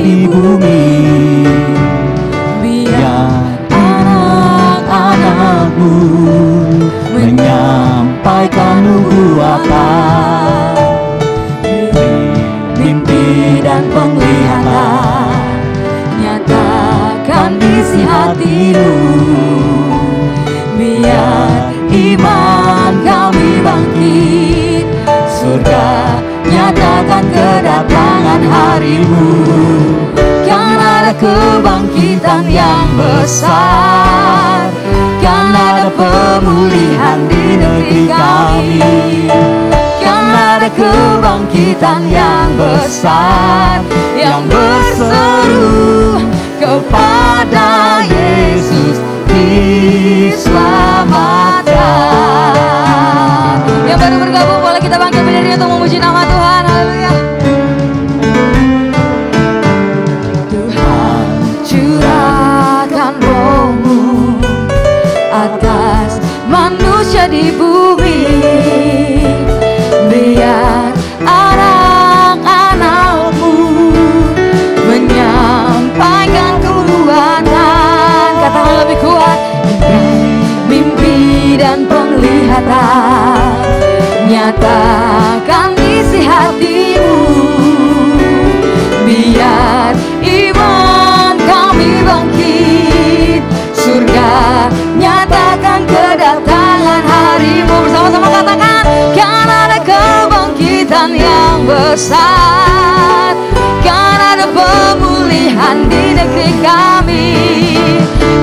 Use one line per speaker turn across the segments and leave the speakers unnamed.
di bumi. Biar anak-anakmu menyampaikan nubuatan, mimpi dan penglihatan, nyatakan isi hatimu. Biar iman kami bangkit, surga nyatakan kedatangan harimu. Kan ada kebangkitan yang besar, kan ada pemulihan di negeri kami. Kan ada kebangkitan yang besar, yang berseru kepada Yesus diselamatkan. Yang baru bergabung boleh kita bangkit berdiri untuk memuji nama Tuhan. Haleluya. Tuhan curahkan roh-Mu atas manusia di bumi. Biar anak-anak-Mu menyampaikan kenubuatan. Katakan lebih kuat. Mimpi dan penglihatan, nyatakan isi hatimu. Biar iman kami bangkit, surga nyatakan kedatangan harimu. Bersama-sama katakan, kan ada kebangkitan yang besar, kan ada pemulihan di negeri kami.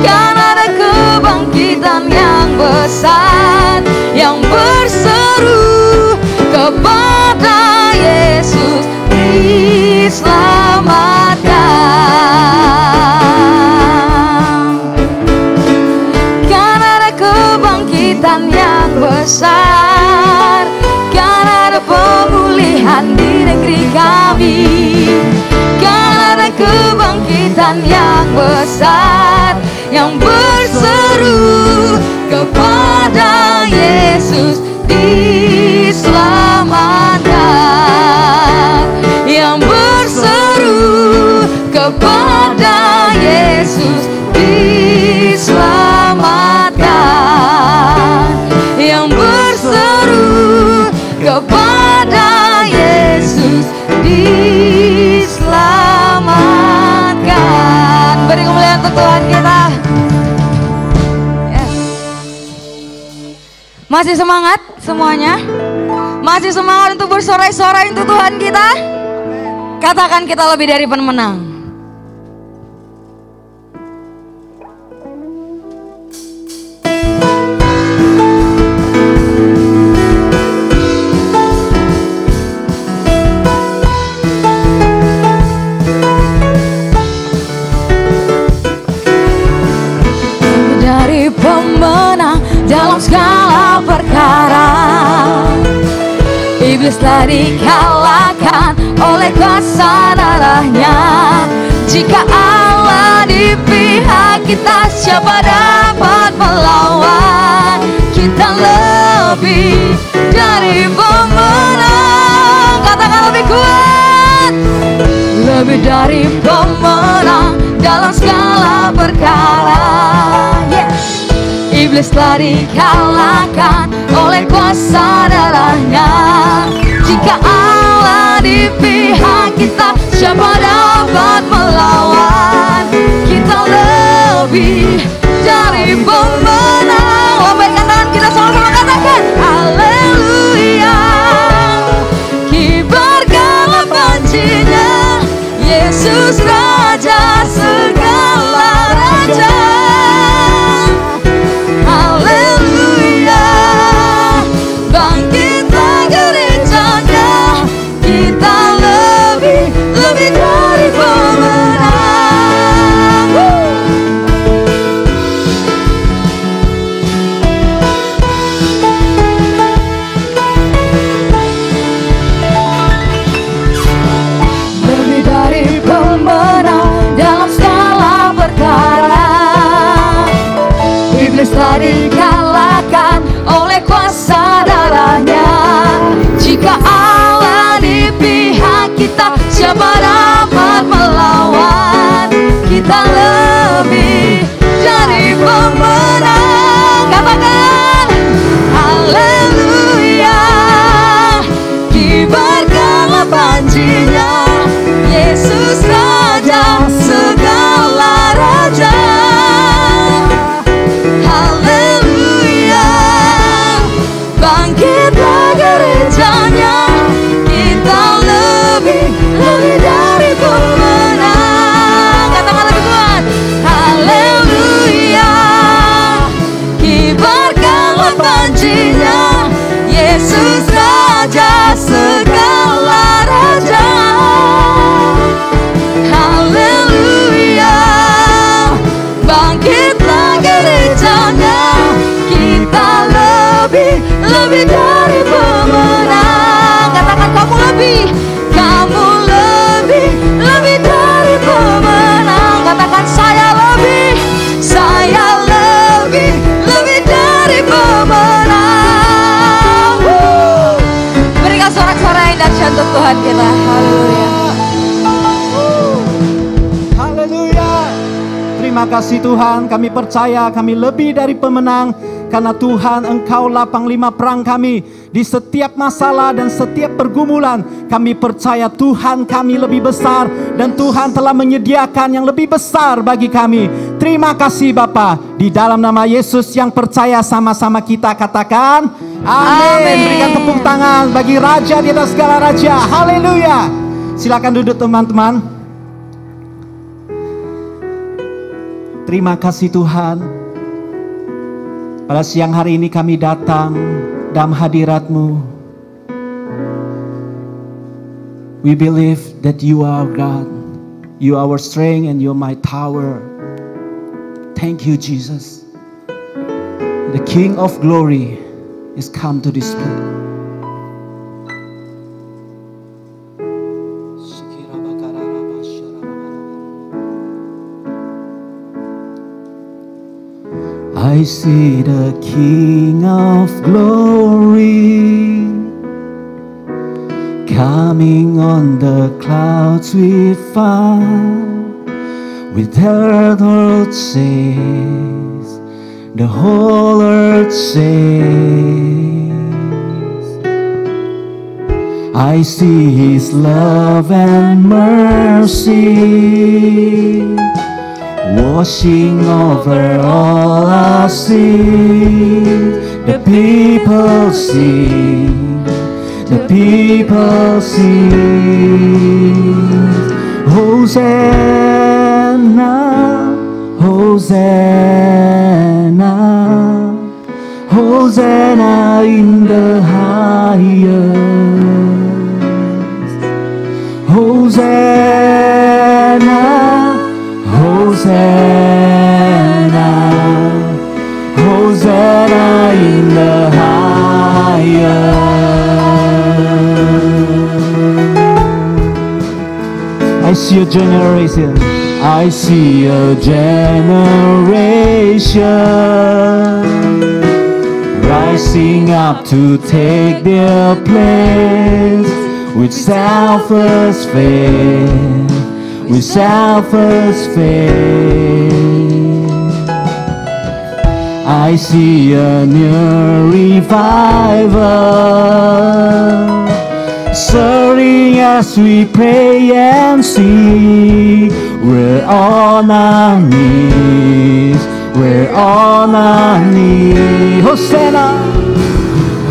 Kan ada kebangkitan yang besar, yang berseru kepada Yesus diselamatkan. Kan ada kebangkitan yang besar, kan ada pemulihan di negeri kami. Kan ada kebangkitan yang besar, yang berseru kepada Yesus diselamatkan. Yang berseru kepada Yesus diselamatkan. Yang berseru kepada Yesus diselamatkan. Beri kemuliaan untuk Tuhan kita. Yes. Masih semangat semuanya? Masih semangat untuk bersorai-sorai untuk Tuhan kita? Katakan kita lebih dari pemenang. Dari pemenang dalam segala perkara, iblis telah dikalahkan oleh kuasa darahnya. Jika Allah di pihak kita, siapa dapat melawan? Kita lebih dari pemenang. Katakan lebih kuat. Lebih dari pemenang dalam segala perkara. Yes. Iblis telah dikalahkan oleh kuasa darahnya. Jika Allah di pihak kita, siapa dapat melawan? Kita lebih dari pemenang. Lambaikan tangan kita sama-sama katakan haleluya. Kibarkanlah pancinya, Yesus Raja segala raja. lebih dari pemenang. Katakan kamu lebih dari pemenang. Katakan saya lebih dari pemenang. Berikan sorak-sorai yang dahsyat untuk Tuhan kita. Haleluya.
Haleluya. Terima kasih Tuhan, kami percaya kami lebih dari pemenang. Karena Tuhan, Engkau-lah panglima perang kami. Di setiap masalah dan setiap pergumulan, kami percaya Tuhan kami lebih besar. Dan Tuhan telah menyediakan yang lebih besar bagi kami. Terima kasih Bapa. Di dalam nama Yesus yang percaya, sama-sama kita katakan amin. Berikan tepuk tangan bagi Raja di atas segala Raja. Haleluya. Silakan duduk teman-teman. Terima kasih Tuhan. Pada siang hari ini kami datang dalam hadirat-Mu. We believe that You are God. You are our strength and You are my tower. Thank You, Jesus. The King of glory is come to this place. I see the King of glory coming on the clouds with fire. With earth says, the whole earth says, I see His love and mercy washing over all our sins. The people sing, the people sing. Hosanna, Hosanna, Hosanna in the highest. Hosanna, Hosanna, Hosanna in the highest. I see a generation, I see a generation rising up to take their place with selfless faith. With selfless faith, I see a new revival stirring as we pray and sing. We're on our knees, we're on our knees. Hosanna,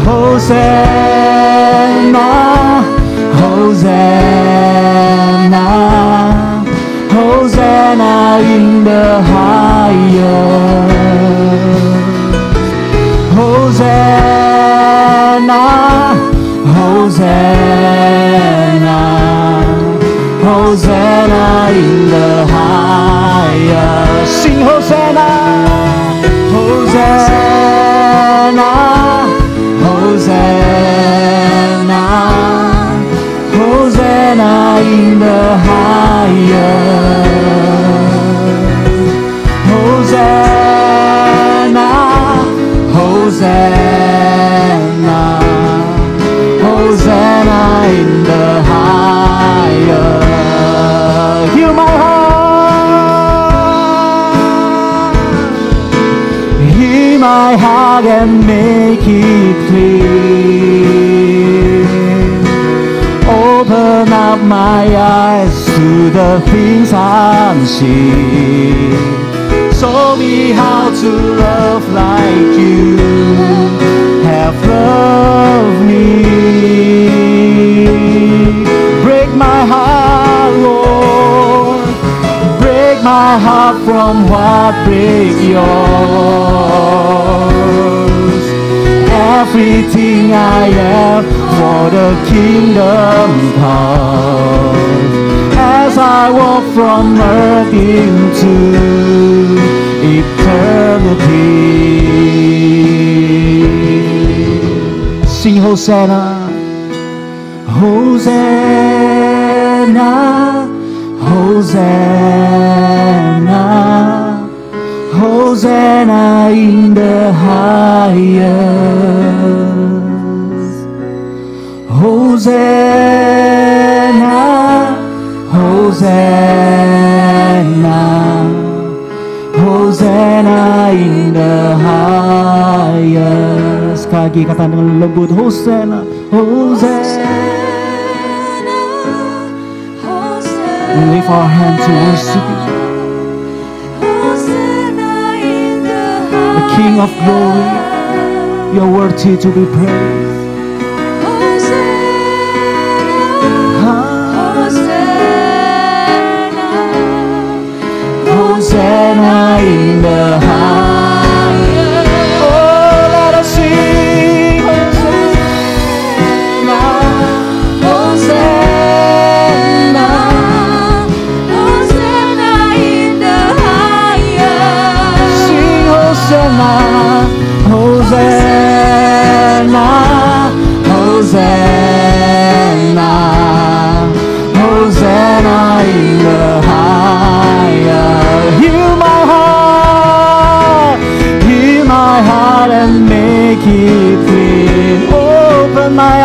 Hosanna, Hosanna. Hosanna in the highest. Hosanna, Hosanna, Hosanna in the highest. Sing Hosanna, Hosanna, Hosanna, Hosanna in the highest. Hosanna, Hosanna, Hosanna in the highest. Hear my heart, hear my heart and make it clear. Open up my eyes to the things unseen. Show me how to love like You have loved me. Break my heart, Lord. Break my heart from what breaks Yours. Everything I have for the kingdom cause. As I walk from earth into eternity. sing Hosanna. Hosanna, Hosanna, Hosanna in the highest. Hosanna, Hosanna, Hosanna in the highest. Sekali lagi kata dengan lembut, Hosanna, Hosanna. We lift our hand to worship you, the King of glory. You're worthy to be praised. Hosanna in the highest. Oh, let us sing Hosanna, Hosanna,
Hosanna in the highest.
sing Hosanna, Hosanna, Hosanna, Hosanna in the highest. Heal my heart and make it clean. Open my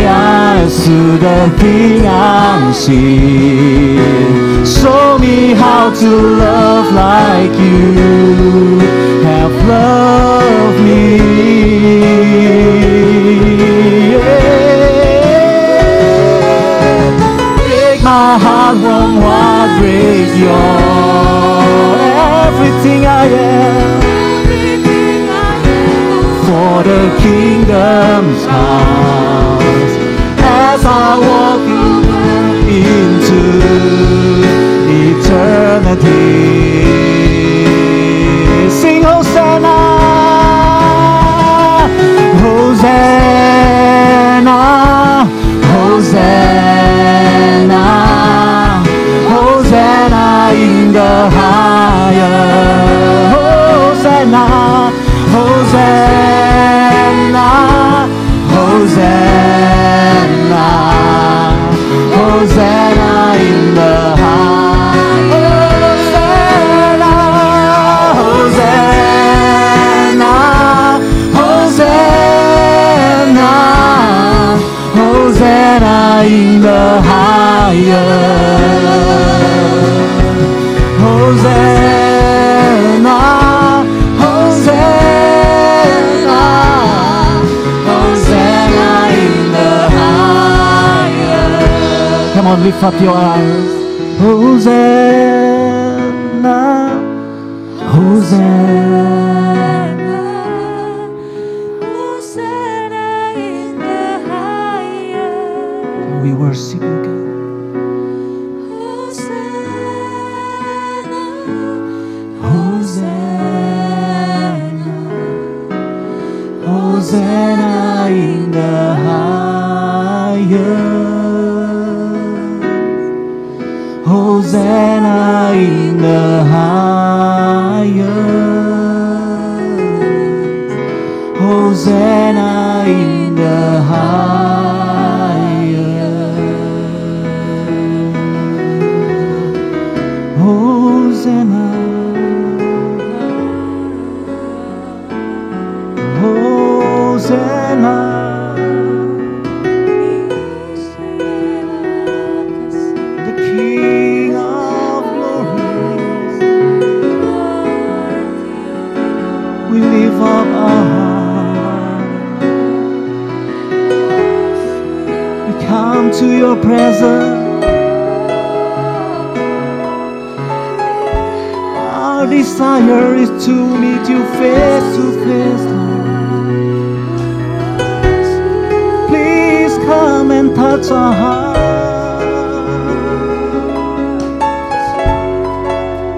eyes to the thing unseen. Show me how to love like you have loved me. Break my heart from what breaks yours. Everything I am for the kingdom's house. As I walk into eternity, sing Hosanna, Hosanna, Hosanna, Hosanna in the highest. Hosanna, Hosanna, Hosanna, Hosanna in the highest. Hosanna, Hosanna, Hosanna, Hosanna in the highest. Hosanna, Hosanna, Hosanna in the highest. Come on, lift up your eyes. Hosanna, Hosanna,
Hosanna in the highest.
we worship you, God. Hosanna in the highest. Hosanna in the highest. Hosanna in the highest. Hosanna. Hosanna, the King of glory. We lift up our heart. We come to your presence. Our desire is to meet you face to face, Lord. Come and touch our heart.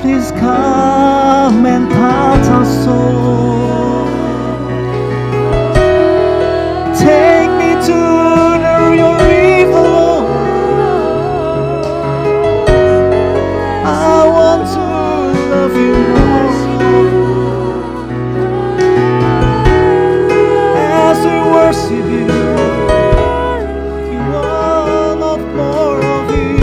Please come and touch our soul. Take me to your river, Lord. I want to love you more. worship you. We want more of you.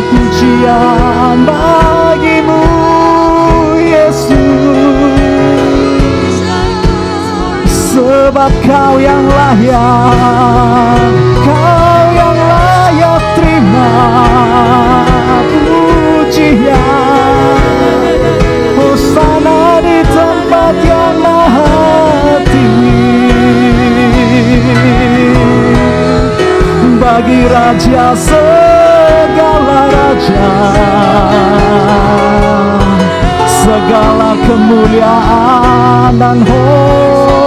Pujian bagimu Yesus, sebab Kau yang layak, Kau yang layak terima pujian. Hosana di tempat yang maha tinggi, bagi Raja segala raja, segala kemuliaan dan hormat.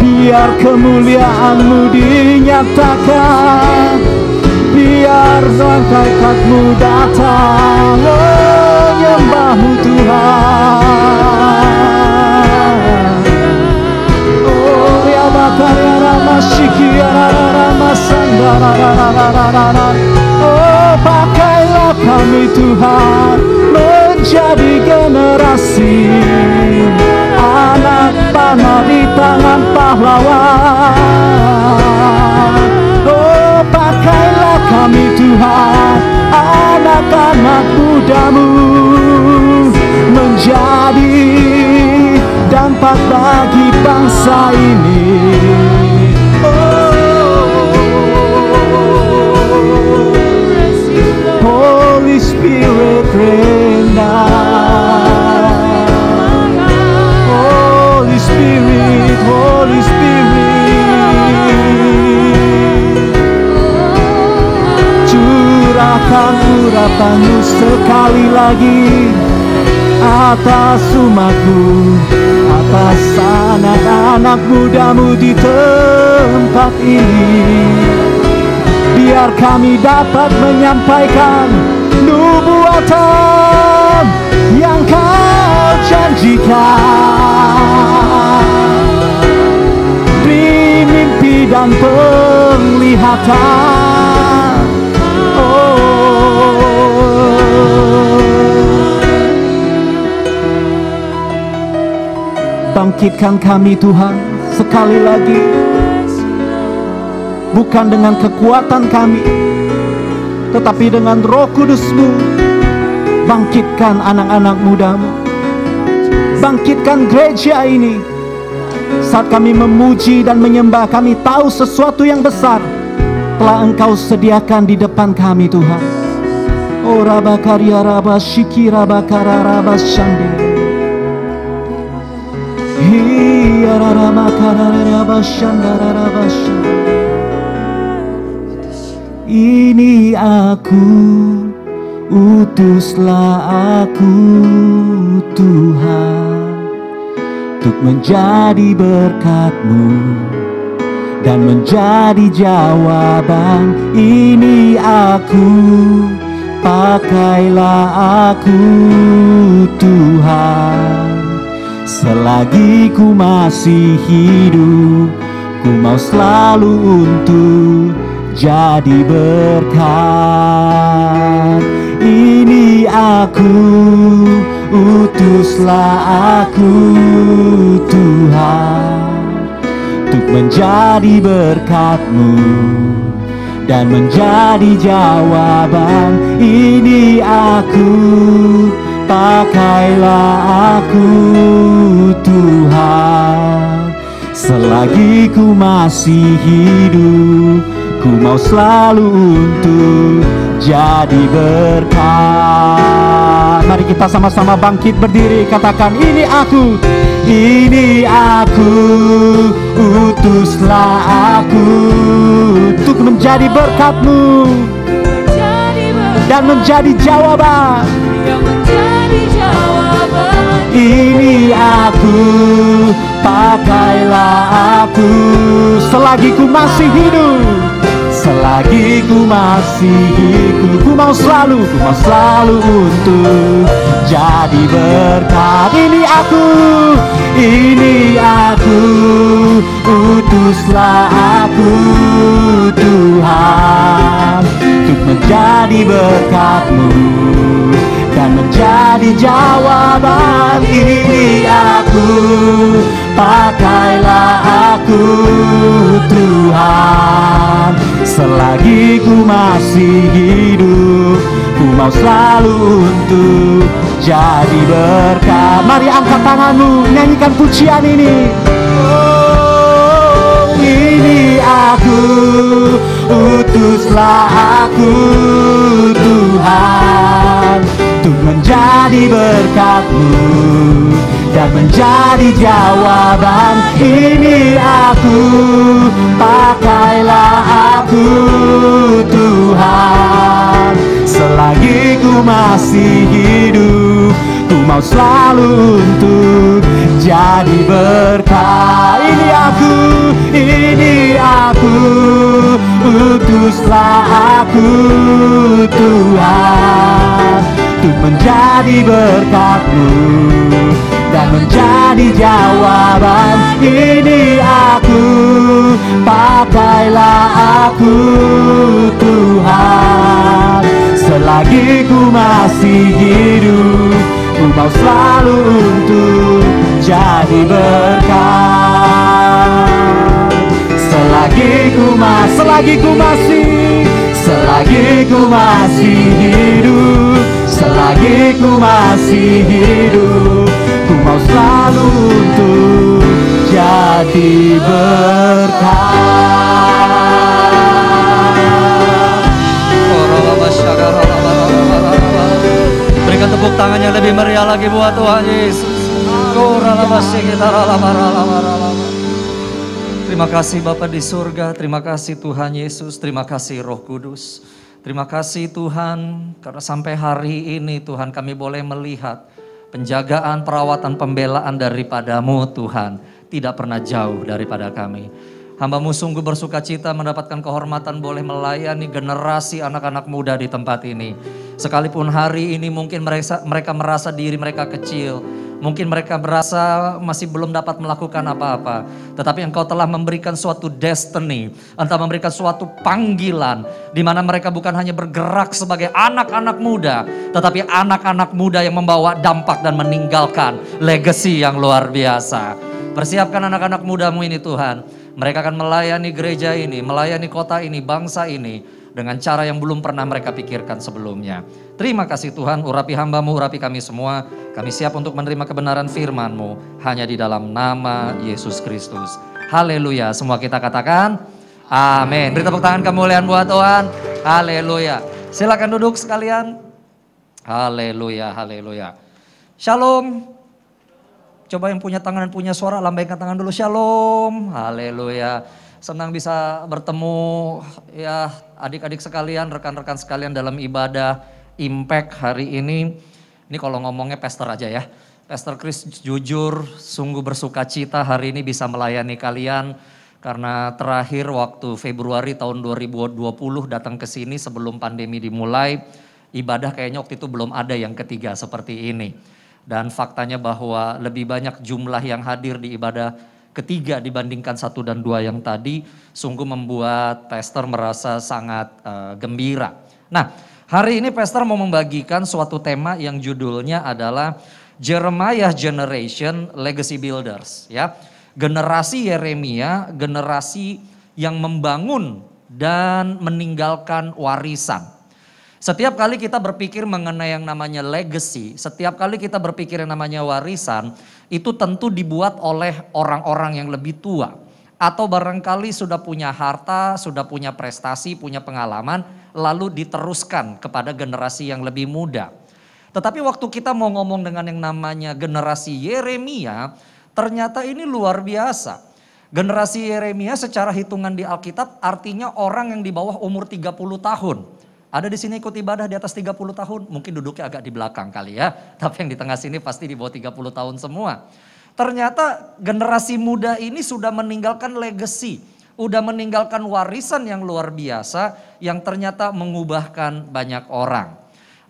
Biar kemuliaan-Mu dinyatakan, biar malaikat-Mu datang menyembah-Mu Tuhan. Oh, pakailah kami Tuhan menjadi generasi anak panah di tangan pahlawan. Oh, pakailah kami Tuhan, anak-anak muda-Mu, menjadi dampak bagi bangsa ini. Holy Spirit reign down. Holy Spirit, Holy Spirit, curahkan urapan-Mu sekali lagi atas umat-Mu, atas anak-anak muda-Mu di tempat ini. Biar kami dapat menyampaikan nubuatan yang Kau janjikan, beri mimpi dan penglihatan. Bangkitkan kami Tuhan sekali lagi, bukan dengan kekuatan kami, tetapi dengan Roh Kudus-Mu. Bangkitkan anak-anak muda-Mu, bangkitkan gereja ini. Saat kami memuji dan menyembah, kami tahu sesuatu yang besar telah Engkau sediakan di depan kami Tuhan. Oh Rabakarya Rabashiki Rabakara Rabashande, Hiya Ramakara Rabashandara Rabashande. Ini aku, utuslah aku Tuhan, untuk menjadi berkat-Mu dan menjadi jawaban. Ini aku, pakailah aku Tuhan. Selagi ku masih hidup, ku mau selalu untuk jadi berkat. Ini aku, utuslah aku Tuhan, untuk menjadi berkat-Mu dan menjadi jawaban. Ini aku, pakailah aku Tuhan. Selagi ku masih hidup, ku mau selalu untuk jadi berkat. Mari kita sama-sama bangkit berdiri, katakan ini aku, utuslah aku untuk menjadi berkat-Mu dan menjadi jawaban. Ini aku, pakailah aku selagi ku masih hidup. Selagi ku masih hidup, ku mau selalu untuk jadi berkat. Ini aku, utuslah aku Tuhan untuk menjadi berkat-Mu dan menjadi jawaban. Ini aku, pakailah aku Tuhan. Selagi ku masih hidup, ku mau selalu untuk jadi berkat. Mari angkat tanganmu, nyanyikan pujian ini. Oh, ini aku, utuslah aku Tuhan untuk menjadi berkat-Mu dan menjadi jawaban. Ini aku, pakailah aku Tuhan. Selagi ku masih hidup, ku mau selalu untuk jadi berkat. Ini aku, utuslah aku Tuhan untuk menjadi berkat-Mu dan menjadi jawaban. Ini aku, pakailah aku Tuhan. Selagi ku masih hidup, ku mau selalu untuk jadi berkat. Selagi ku masih hidup, selagi ku masih hidup, ku mau selalu untuk jadi berkat.
Berikan tepuk tangannya lebih meriah lagi buat Tuhan Yesus. Terima kasih Bapa di surga, terima kasih Tuhan Yesus, terima kasih Roh Kudus. Terima kasih Tuhan, karena sampai hari ini Tuhan kami boleh melihat penjagaan, perawatan, pembelaan daripada-Mu Tuhan. Tidak pernah jauh daripada kami. Hamba-Mu sungguh bersuka cita mendapatkan kehormatan boleh melayani generasi anak-anak muda di tempat ini. Sekalipun hari ini mungkin mereka merasa diri mereka kecil. Mungkin mereka berasa masih belum dapat melakukan apa-apa. Tetapi Engkau telah memberikan suatu destiny. Engkau memberikan suatu panggilan. Di mana mereka bukan hanya bergerak sebagai anak-anak muda. Tetapi anak-anak muda yang membawa dampak dan meninggalkan legacy yang luar biasa. Persiapkan anak-anak muda-Mu ini Tuhan. Mereka akan melayani gereja ini, melayani kota ini, bangsa ini. Dengan cara yang belum pernah mereka pikirkan sebelumnya. Terima kasih Tuhan, urapi hamba-Mu, urapi kami semua. Kami siap untuk menerima kebenaran firman-Mu. Hanya di dalam nama Yesus Kristus. Haleluya, semua kita katakan amin. Beri tepuk tangan kemuliaan buat Tuhan. Haleluya. Silakan duduk sekalian. Haleluya, haleluya. Shalom. Coba yang punya tangan dan punya suara, lambaikan tangan dulu. Shalom, haleluya. Senang bisa bertemu ya adik-adik sekalian, rekan-rekan sekalian dalam ibadah Impact hari ini. Ini kalau ngomongnya pastor aja ya. Pastor Chris jujur sungguh bersuka cita hari ini bisa melayani kalian. Karena terakhir waktu Februari tahun 2020 datang ke sini sebelum pandemi dimulai. Ibadah kayaknya waktu itu belum ada yang ketiga seperti ini. Dan faktanya bahwa lebih banyak jumlah yang hadir di ibadah ketiga dibandingkan 1 dan 2 yang tadi, sungguh membuat pastor merasa sangat gembira. Nah, hari ini pastor mau membagikan suatu tema yang judulnya adalah Jeremiah Generation Legacy Builders, ya. Generasi Yeremia, generasi yang membangun dan meninggalkan warisan. Setiap kali kita berpikir mengenai yang namanya legacy, setiap kali kita berpikir yang namanya warisan, itu tentu dibuat oleh orang-orang yang lebih tua. Atau barangkali sudah punya harta, sudah punya prestasi, punya pengalaman, lalu diteruskan kepada generasi yang lebih muda. Tetapi waktu kita mau ngomong dengan yang namanya generasi Yeremia, ternyata ini luar biasa. Generasi Yeremia secara hitungan di Alkitab artinya orang yang di bawah umur 30 tahun. Ada di sini ikut ibadah di atas 30 tahun, mungkin duduknya agak di belakang kali ya. Tapi yang di tengah sini pasti di bawah 30 tahun semua. Ternyata generasi muda ini sudah meninggalkan legacy, udah meninggalkan warisan yang luar biasa yang ternyata mengubahkan banyak orang.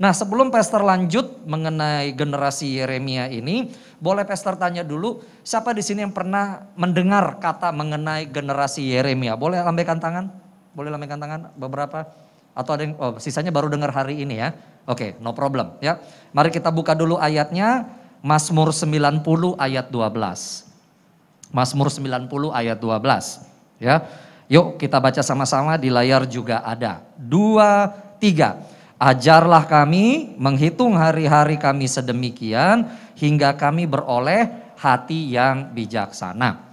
Nah, sebelum Pastor lanjut mengenai generasi Yeremia ini, boleh Pastor tanya dulu, siapa di sini yang pernah mendengar kata mengenai generasi Yeremia? Boleh lambaikan tangan? Boleh lambaikan tangan beberapa? Atau ada yang sisanya baru dengar hari ini ya? Oke, no problem ya. Mari kita buka dulu ayatnya, Mazmur 90 ayat 12. Mazmur 90 ayat 12 ya. Yuk kita baca sama-sama, di layar juga ada. 2, 3. Ajarlah kami menghitung hari-hari kami sedemikian hingga kami beroleh hati yang bijaksana.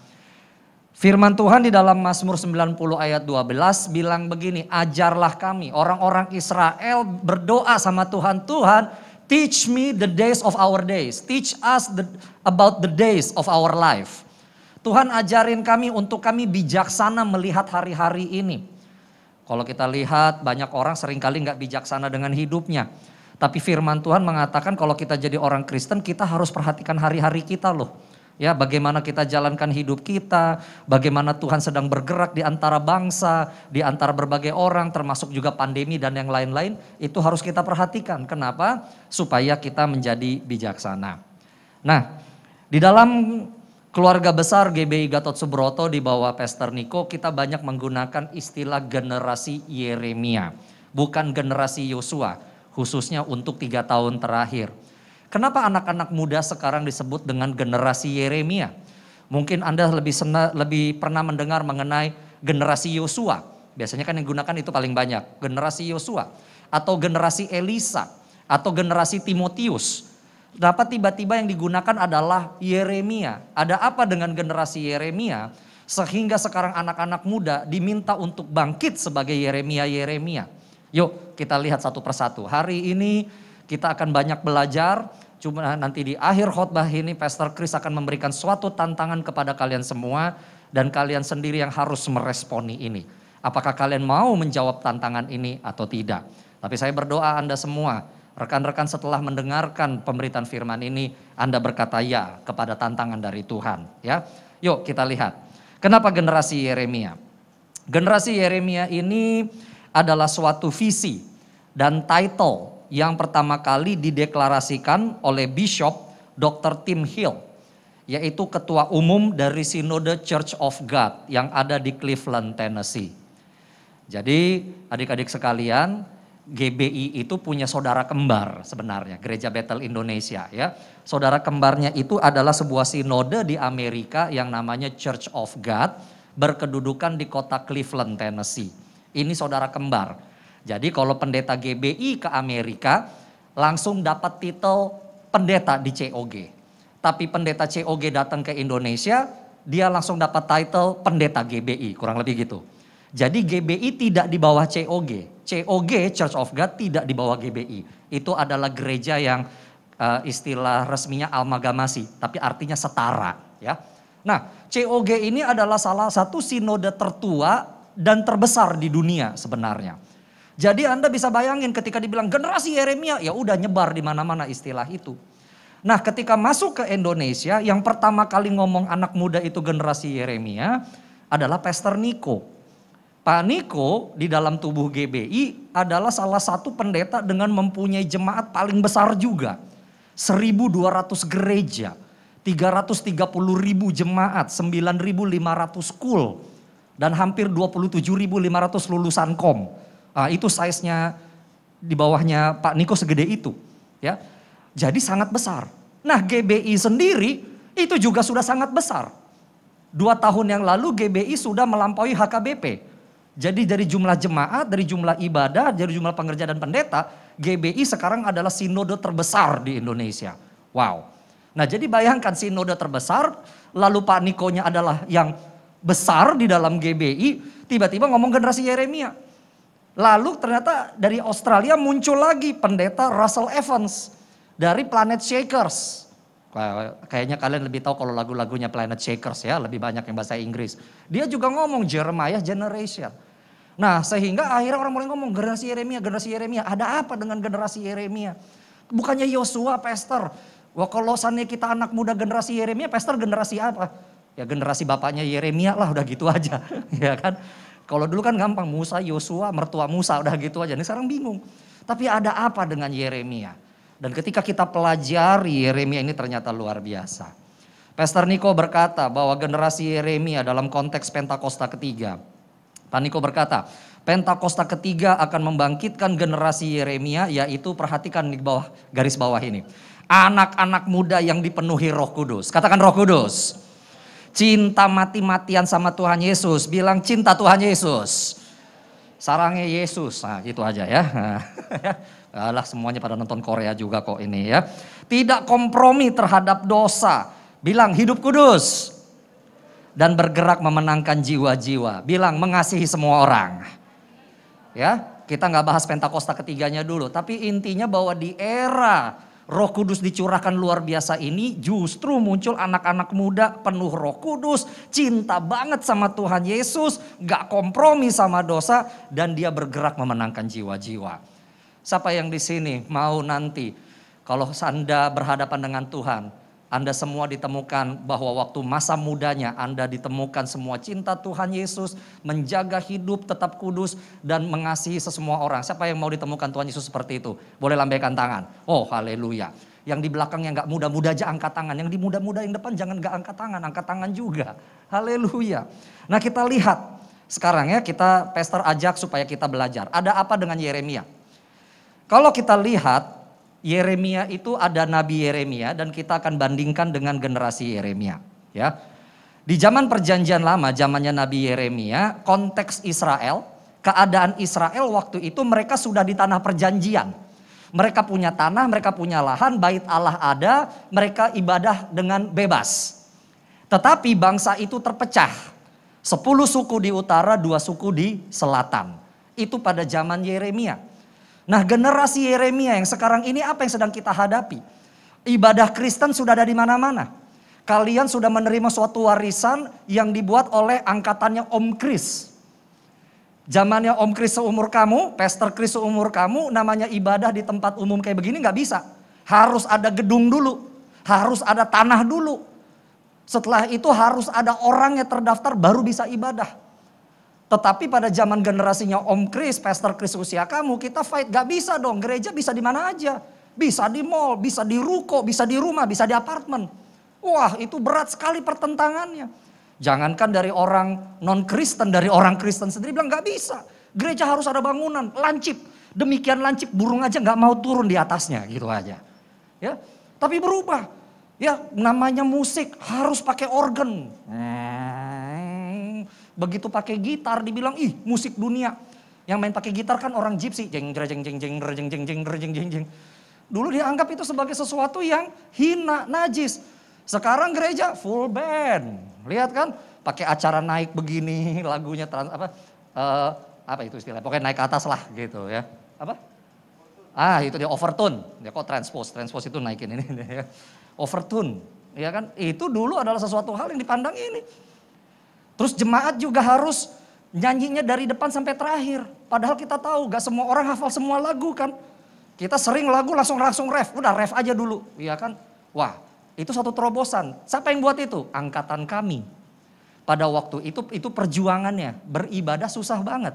Firman Tuhan di dalam Mazmur 90 ayat 12 bilang begini, ajarlah kami. Orang-orang Israel berdoa sama Tuhan, Tuhan teach me the days of our days. Teach us about the days of our life. Tuhan ajarin kami untuk kami bijaksana melihat hari-hari ini. Kalau kita lihat banyak orang seringkali nggak bijaksana dengan hidupnya. Tapi firman Tuhan mengatakan kalau kita jadi orang Kristen kita harus perhatikan hari-hari kita loh. Ya, bagaimana kita jalankan hidup kita, bagaimana Tuhan sedang bergerak di antara bangsa, di antara berbagai orang, termasuk juga pandemi dan yang lain-lain, itu harus kita perhatikan. Kenapa? Supaya kita menjadi bijaksana. Nah, di dalam keluarga besar GBI Gatot Subroto di bawah Pastor Niko, kita banyak menggunakan istilah generasi Yeremia, bukan generasi Yosua, khususnya untuk 3 tahun terakhir. Kenapa anak-anak muda sekarang disebut dengan generasi Yeremia? Mungkin Anda lebih pernah mendengar mengenai generasi Yosua. Biasanya kan yang digunakan itu paling banyak, generasi Yosua. Atau generasi Elisa, atau generasi Timotius. Dapat tiba-tiba yang digunakan adalah Yeremia. Ada apa dengan generasi Yeremia? Sehingga sekarang anak-anak muda diminta untuk bangkit sebagai Yeremia. Yuk kita lihat satu persatu. Hari ini kita akan banyak belajar. Cuma nanti di akhir khotbah ini Pastor Chris akan memberikan suatu tantangan kepada kalian semua. Dan kalian sendiri yang harus meresponi ini. Apakah kalian mau menjawab tantangan ini atau tidak? Tapi saya berdoa Anda semua, rekan-rekan setelah mendengarkan pemberitaan firman ini, Anda berkata ya kepada tantangan dari Tuhan. Ya, yuk kita lihat. Kenapa generasi Yeremia? Generasi Yeremia ini adalah suatu visi dan title yang pertama kali dideklarasikan oleh Bishop Dr. Tim Hill, yaitu Ketua Umum dari Sinode Church of God yang ada di Cleveland, Tennessee. Jadi adik-adik sekalian, GBI itu punya saudara kembar sebenarnya, Gereja Bethel Indonesia ya. Saudara kembarnya itu adalah sebuah sinode di Amerika yang namanya Church of God, berkedudukan di kota Cleveland, Tennessee. Ini saudara kembar. Jadi kalau pendeta GBI ke Amerika langsung dapat titel pendeta di COG. Tapi pendeta COG datang ke Indonesia, dia langsung dapat title pendeta GBI, kurang lebih gitu. Jadi GBI tidak di bawah COG. COG, Church of God, tidak di bawah GBI. Itu adalah gereja yang istilah resminya almagamasi, tapi artinya setara. Ya. Nah, COG ini adalah salah satu sinode tertua dan terbesar di dunia sebenarnya. Jadi Anda bisa bayangin ketika dibilang generasi Yeremia, ya udah nyebar di mana-mana istilah itu. Nah, ketika masuk ke Indonesia, yang pertama kali ngomong anak muda itu generasi Yeremia adalah Pastor Niko. Pak Niko di dalam tubuh GBI adalah salah satu pendeta dengan mempunyai jemaat paling besar juga. 1.200 gereja, 330.000 jemaat, 9.500 school, dan hampir 27.500 lulusan kom. Itu size-nya di bawahnya Pak Niko segede itu. Ya, jadi sangat besar. Nah GBI sendiri itu juga sudah sangat besar. 2 tahun yang lalu GBI sudah melampaui HKBP. Jadi dari jumlah jemaat, dari jumlah ibadah, dari jumlah pengerja dan pendeta, GBI sekarang adalah sinode terbesar di Indonesia. Wow. Nah jadi bayangkan sinode terbesar, lalu Pak Nikonya adalah yang besar di dalam GBI, tiba-tiba ngomong generasi Yeremia. Lalu ternyata dari Australia muncul lagi pendeta Russell Evans dari Planet Shakers. Kayaknya kalian lebih tahu kalau lagu-lagunya Planet Shakers ya, lebih banyak yang bahasa Inggris. Dia juga ngomong Jeremiah Generation. Nah sehingga akhirnya orang mulai ngomong generasi Yeremia. Ada apa dengan generasi Yeremia? Bukannya Yosua, Pastor. Wah kalau seandainya kita anak muda generasi Yeremia, Pastor generasi apa? Ya generasi bapaknya Yeremia lah, udah gitu aja. Ya kan? Kalau dulu kan gampang, Musa, Yosua, mertua Musa, udah gitu aja. Ini sekarang bingung. Tapi ada apa dengan Yeremia? Dan ketika kita pelajari Yeremia ini ternyata luar biasa. Pastor Niko berkata bahwa generasi Yeremia dalam konteks Pentakosta ketiga. Pak Niko berkata, Pentakosta ketiga akan membangkitkan generasi Yeremia, yaitu perhatikan di bawah garis bawah ini. Anak-anak muda yang dipenuhi Roh Kudus. Katakan Roh Kudus. Cinta mati-matian sama Tuhan Yesus. Bilang cinta Tuhan Yesus. Sarangnya Yesus. Nah gitu aja ya. Alah semuanya pada nonton Korea juga kok ini ya. Tidak kompromi terhadap dosa. Bilang hidup kudus. Dan bergerak memenangkan jiwa-jiwa. Bilang mengasihi semua orang. Ya, kita nggak bahas Pentakosta ketiganya dulu. Tapi intinya bahwa di era Roh Kudus dicurahkan luar biasa ini justru muncul anak-anak muda penuh Roh Kudus, cinta banget sama Tuhan Yesus, gak kompromi sama dosa dan dia bergerak memenangkan jiwa-jiwa. Siapa yang di sini mau nanti kalau Anda berhadapan dengan Tuhan, Anda semua ditemukan bahwa waktu masa mudanya Anda ditemukan semua cinta Tuhan Yesus, menjaga hidup tetap kudus dan mengasihi sesemua orang. Siapa yang mau ditemukan Tuhan Yesus seperti itu? Boleh lambaikan tangan. Oh haleluya. Yang di belakangnya gak muda-muda aja angkat tangan. Yang di muda-muda yang depan jangan gak angkat tangan juga. Haleluya. Nah kita lihat sekarang ya, kita pastor ajak supaya kita belajar. Ada apa dengan Yeremia? Kalau kita lihat Yeremia itu ada Nabi Yeremia dan kita akan bandingkan dengan generasi Yeremia. Ya, di zaman perjanjian lama, zamannya Nabi Yeremia, konteks Israel, keadaan Israel waktu itu mereka sudah di tanah perjanjian. Mereka punya tanah, mereka punya lahan, bait Allah ada, mereka ibadah dengan bebas. Tetapi bangsa itu terpecah. 10 suku di utara, 2 suku di selatan. Itu pada zaman Yeremia. Nah generasi Yeremia yang sekarang ini apa yang sedang kita hadapi? Ibadah Kristen sudah ada di mana-mana. Kalian sudah menerima suatu warisan yang dibuat oleh angkatannya Om Kris. Zamannya Om Kris seumur kamu, Pastor Kris seumur kamu, namanya ibadah di tempat umum kayak begini gak bisa. Harus ada gedung dulu, harus ada tanah dulu. Setelah itu harus ada orang yang terdaftar baru bisa ibadah. Tetapi pada zaman generasinya Om Kris, Pastor Kris usia kamu, kita fight. Gak bisa dong, gereja bisa di mana aja. Bisa di mall, bisa di ruko, bisa di rumah, bisa di apartemen. Wah itu berat sekali pertentangannya. Jangankan dari orang non-Kristen, dari orang Kristen sendiri bilang gak bisa. Gereja harus ada bangunan, lancip. Demikian lancip, burung aja gak mau turun di atasnya gitu aja. Ya, tapi berubah. Ya namanya musik harus pakai organ. Begitu pakai gitar dibilang ih musik dunia. Yang main pakai gitar kan orang gypsy. Jeng jeng jeng jeng jeng jeng jeng jeng jeng jeng. Dulu dianggap itu sebagai sesuatu yang hina, najis. Sekarang gereja full band. Lihat kan pakai acara naik begini lagunya apa itu istilahnya? Pokoknya naik ke atas lah gitu ya. Apa? Itu dia overtune. Ya kok transpose itu naikin ini ya. Overtune. Ya kan? Itu dulu adalah sesuatu hal yang dipandang ini. Terus jemaat juga harus nyanyinya dari depan sampai terakhir. Padahal kita tahu gak semua orang hafal semua lagu kan. Kita sering lagu langsung ref. Udah ref aja dulu. Iya kan. Wah itu satu terobosan. Siapa yang buat itu? Angkatan kami. Pada waktu itu perjuangannya. Beribadah susah banget.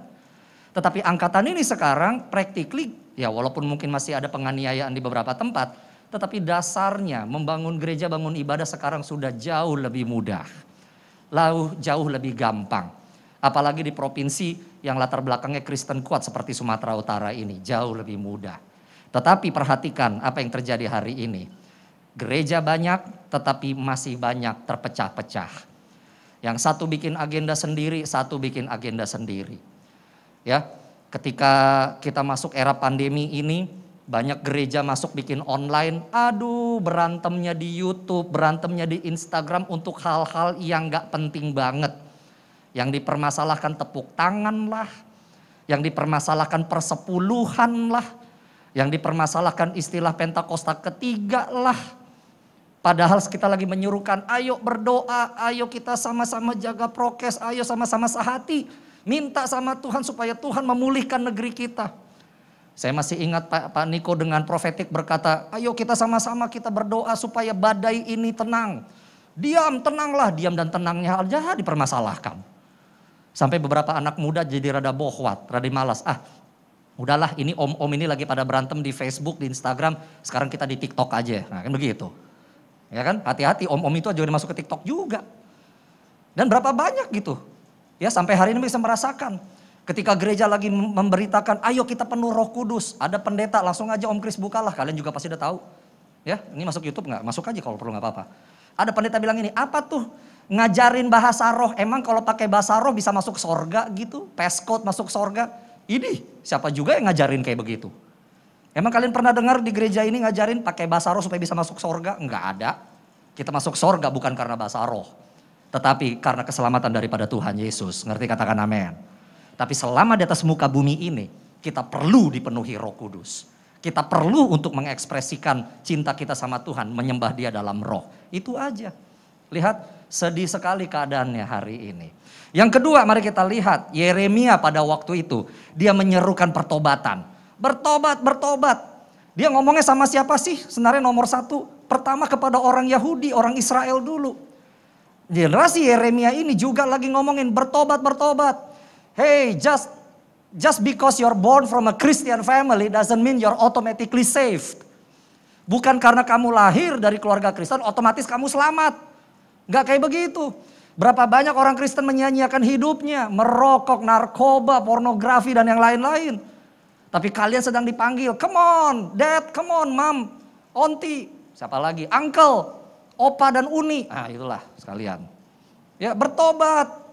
Tetapi angkatan ini sekarang practically. Ya walaupun mungkin masih ada penganiayaan di beberapa tempat. Tetapi dasarnya membangun gereja, bangun ibadah sekarang sudah jauh lebih mudah. Lalu jauh lebih gampang. Apalagi di provinsi yang latar belakangnya Kristen kuat seperti Sumatera Utara ini. Jauh lebih mudah. Tetapi perhatikan apa yang terjadi hari ini. Gereja banyak tetapi masih banyak terpecah-pecah. Yang satu bikin agenda sendiri, satu bikin agenda sendiri. Ya, ketika kita masuk era pandemi ini, banyak gereja masuk bikin online, aduh berantemnya di YouTube, berantemnya di Instagram untuk hal-hal yang gak penting banget. Yang dipermasalahkan tepuk tangan lah. Yang dipermasalahkan persepuluhan lah. Yang dipermasalahkan istilah Pentakosta ketiga lah. Padahal kita lagi menyuruhkan, ayo berdoa, ayo kita sama-sama jaga prokes, ayo sama-sama sehati. Minta sama Tuhan supaya Tuhan memulihkan negeri kita. Saya masih ingat Pak Niko dengan profetik berkata, ayo kita sama-sama kita berdoa supaya badai ini tenang. Diam, tenanglah, diam dan tenangnya aja dipermasalahkan. Sampai beberapa anak muda jadi rada bohwat, rada malas. Udahlah ini om-om ini lagi pada berantem di Facebook, di Instagram, sekarang kita di TikTok aja. Nah kan begitu. Ya kan, hati-hati om-om itu aja udah masuk ke TikTok juga. Dan berapa banyak gitu. Ya sampai hari ini bisa merasakan. Ketika gereja lagi memberitakan, ayo kita penuh Roh Kudus. Ada pendeta, langsung aja Om Kris bukalah. Kalian juga pasti udah tahu. Ya, ini masuk YouTube nggak? Masuk aja kalau perlu nggak apa-apa. Ada pendeta bilang ini, apa tuh? Ngajarin bahasa roh. Emang kalau pakai bahasa roh bisa masuk sorga gitu? Passcode masuk sorga? Ini siapa juga yang ngajarin kayak begitu? Emang kalian pernah dengar di gereja ini ngajarin pakai bahasa roh supaya bisa masuk sorga? Enggak ada. Kita masuk sorga bukan karena bahasa roh. Tetapi karena keselamatan daripada Tuhan Yesus. Ngerti, katakan amin. Tapi selama di atas muka bumi ini, kita perlu dipenuhi Roh Kudus. Kita perlu untuk mengekspresikan cinta kita sama Tuhan, menyembah Dia dalam roh. Itu aja. Lihat, sedih sekali keadaannya hari ini. Yang kedua, mari kita lihat Yeremia pada waktu itu, dia menyerukan pertobatan. Bertobat, bertobat. Dia ngomongnya sama siapa sih? Sebenarnya nomor satu, pertama kepada orang Yahudi, orang Israel dulu. Generasi Yeremia ini juga lagi ngomongin bertobat, bertobat. Hey, just because you're born from a Christian family doesn't mean you're automatically saved. Bukan karena kamu lahir dari keluarga Kristen otomatis kamu selamat. Gak kayak begitu. Berapa banyak orang Kristen menyanyiakan hidupnya, merokok, narkoba, pornografi dan yang lain-lain. Tapi kalian sedang dipanggil, come on dad, come on mom, onti, siapa lagi, uncle, opa dan uni. Nah itulah sekalian. Ya bertobat.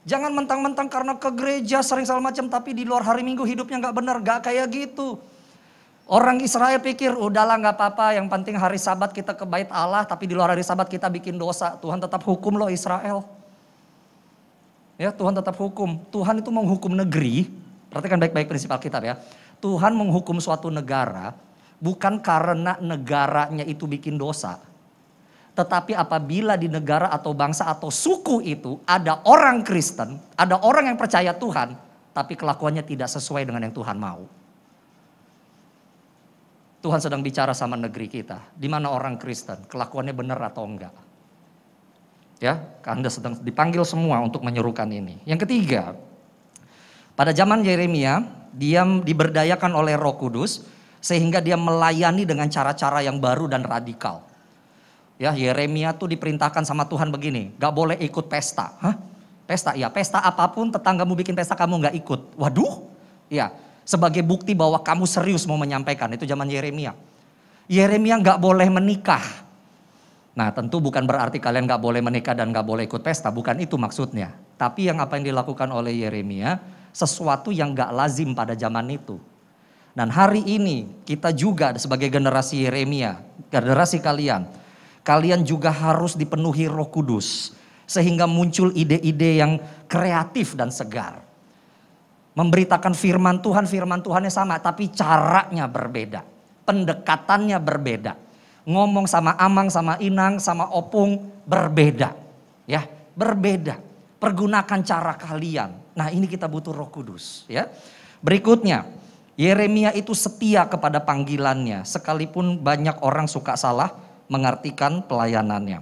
Jangan mentang-mentang karena ke gereja sering segala macam tapi di luar hari Minggu hidupnya gak benar. Gak kayak gitu. Orang Israel pikir udahlah gak apa-apa, yang penting hari Sabat kita ke bait Allah tapi di luar hari Sabat kita bikin dosa. Tuhan tetap hukum loh Israel. Ya Tuhan tetap hukum. Tuhan itu menghukum negeri. Perhatikan baik-baik prinsip Alkitab ya. Tuhan menghukum suatu negara bukan karena negaranya itu bikin dosa. Tetapi apabila di negara atau bangsa atau suku itu ada orang Kristen, ada orang yang percaya Tuhan, tapi kelakuannya tidak sesuai dengan yang Tuhan mau. Tuhan sedang bicara sama negeri kita, di mana orang Kristen, kelakuannya benar atau enggak. Ya, Anda sedang dipanggil semua untuk menyerukan ini. Yang ketiga, pada zaman Yeremia, dia diberdayakan oleh Roh Kudus sehingga dia melayani dengan cara-cara yang baru dan radikal. Ya, Yeremia tuh diperintahkan sama Tuhan begini, gak boleh ikut pesta. Hah? Pesta? Ya, pesta apapun tetanggamu bikin pesta kamu gak ikut. Waduh, ya, sebagai bukti bahwa kamu serius mau menyampaikan. Itu zaman Yeremia. Yeremia gak boleh menikah. Nah tentu bukan berarti kalian gak boleh menikah dan gak boleh ikut pesta, bukan itu maksudnya. Tapi apa yang dilakukan oleh Yeremia, sesuatu yang gak lazim pada zaman itu. Dan hari ini kita juga sebagai generasi Yeremia, generasi kalian juga harus dipenuhi Roh Kudus. Sehingga muncul ide-ide yang kreatif dan segar. Memberitakan firman Tuhannya sama tapi caranya berbeda. Pendekatannya berbeda. Ngomong sama Amang, sama Inang, sama Opung berbeda. Ya, berbeda. Pergunakan cara kalian. Nah ini kita butuh Roh Kudus. Ya. Berikutnya, Yeremia itu setia kepada panggilannya. Sekalipun banyak orang suka salah mengartikan pelayanannya.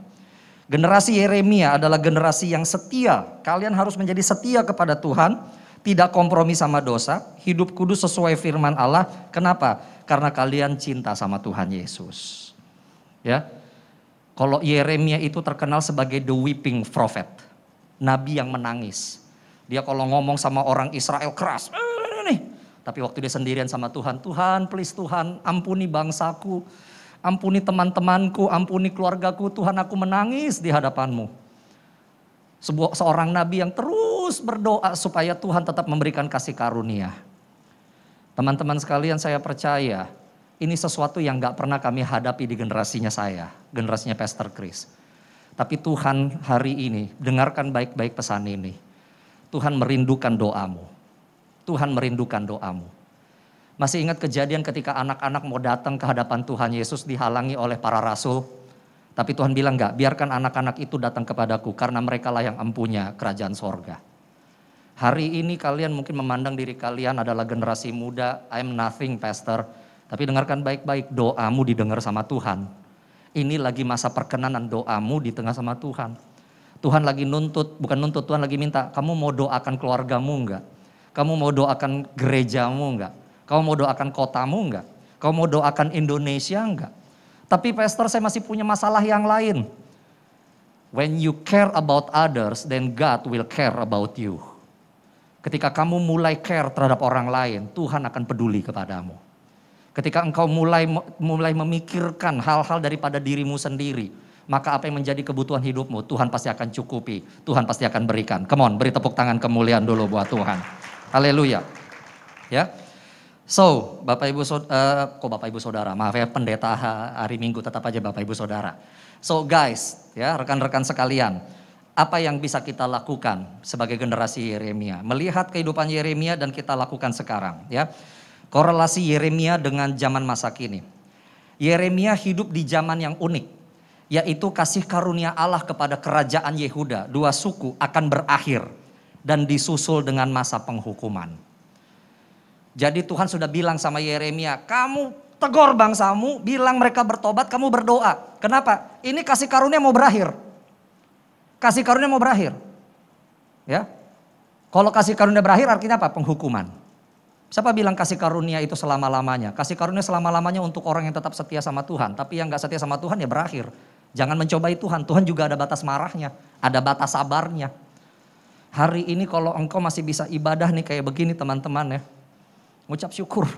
Generasi Yeremia adalah generasi yang setia. Kalian harus menjadi setia kepada Tuhan. Tidak kompromi sama dosa. Hidup kudus sesuai firman Allah. Kenapa? Karena kalian cinta sama Tuhan Yesus. Ya, kalau Yeremia itu terkenal sebagai the weeping prophet. Nabi yang menangis. Dia kalau ngomong sama orang Israel keras. Tapi waktu dia sendirian sama Tuhan. Tuhan please Tuhan ampuni bangsaku. Ampuni teman-temanku, ampuni keluargaku, Tuhan aku menangis di hadapanmu. Seorang nabi yang terus berdoa supaya Tuhan tetap memberikan kasih karunia. Teman-teman sekalian saya percaya ini sesuatu yang gak pernah kami hadapi di generasinya saya, generasinya Pastor Chris. Tapi Tuhan hari ini dengarkan baik-baik pesan ini. Tuhan merindukan doamu. Tuhan merindukan doamu. Masih ingat kejadian ketika anak-anak mau datang ke hadapan Tuhan Yesus dihalangi oleh para rasul? Tapi Tuhan bilang enggak, biarkan anak-anak itu datang kepadaku karena mereka lah yang empunya kerajaan sorga. Hari ini kalian mungkin memandang diri kalian adalah generasi muda, I'm nothing pastor. Tapi dengarkan baik-baik, doamu didengar sama Tuhan. Ini lagi masa perkenanan, doamu di tengah sama Tuhan. Tuhan lagi nuntut, bukan nuntut, Tuhan lagi minta, kamu mau doakan keluargamu enggak? Kamu mau doakan gerejamu enggak? Kamu mau doakan kotamu enggak? Kamu mau doakan Indonesia enggak? Tapi pastor, saya masih punya masalah yang lain. When you care about others, then God will care about you. Ketika kamu mulai care terhadap orang lain, Tuhan akan peduli kepadamu. Ketika engkau mulai memikirkan hal-hal daripada dirimu sendiri, maka apa yang menjadi kebutuhan hidupmu, Tuhan pasti akan cukupi. Tuhan pasti akan berikan. Come on, beri tepuk tangan kemuliaan dulu buat Tuhan. Haleluya. Ya. So, Bapak Ibu Saudara, maaf ya, pendeta hari Minggu, tetap aja Bapak Ibu Saudara. So guys, ya rekan-rekan sekalian, apa yang bisa kita lakukan sebagai generasi Yeremia? Melihat kehidupan Yeremia dan kita lakukan sekarang, ya. Korelasi Yeremia dengan zaman masa kini. Yeremia hidup di zaman yang unik, yaitu kasih karunia Allah kepada kerajaan Yehuda, 2 suku akan berakhir dan disusul dengan masa penghukuman. Jadi Tuhan sudah bilang sama Yeremia, kamu tegur bangsamu, bilang mereka bertobat, kamu berdoa. Kenapa? Ini kasih karunia mau berakhir. Kasih karunia mau berakhir. Ya. Kalau kasih karunia berakhir artinya apa? Penghukuman. Siapa bilang kasih karunia itu selama-lamanya? Kasih karunia selama-lamanya untuk orang yang tetap setia sama Tuhan. Tapi yang gak setia sama Tuhan ya berakhir. Jangan mencobai Tuhan. Tuhan juga ada batas marahnya. Ada batas sabarnya. Hari ini kalau engkau masih bisa ibadah nih kayak begini teman-teman ya. Ngucap syukur.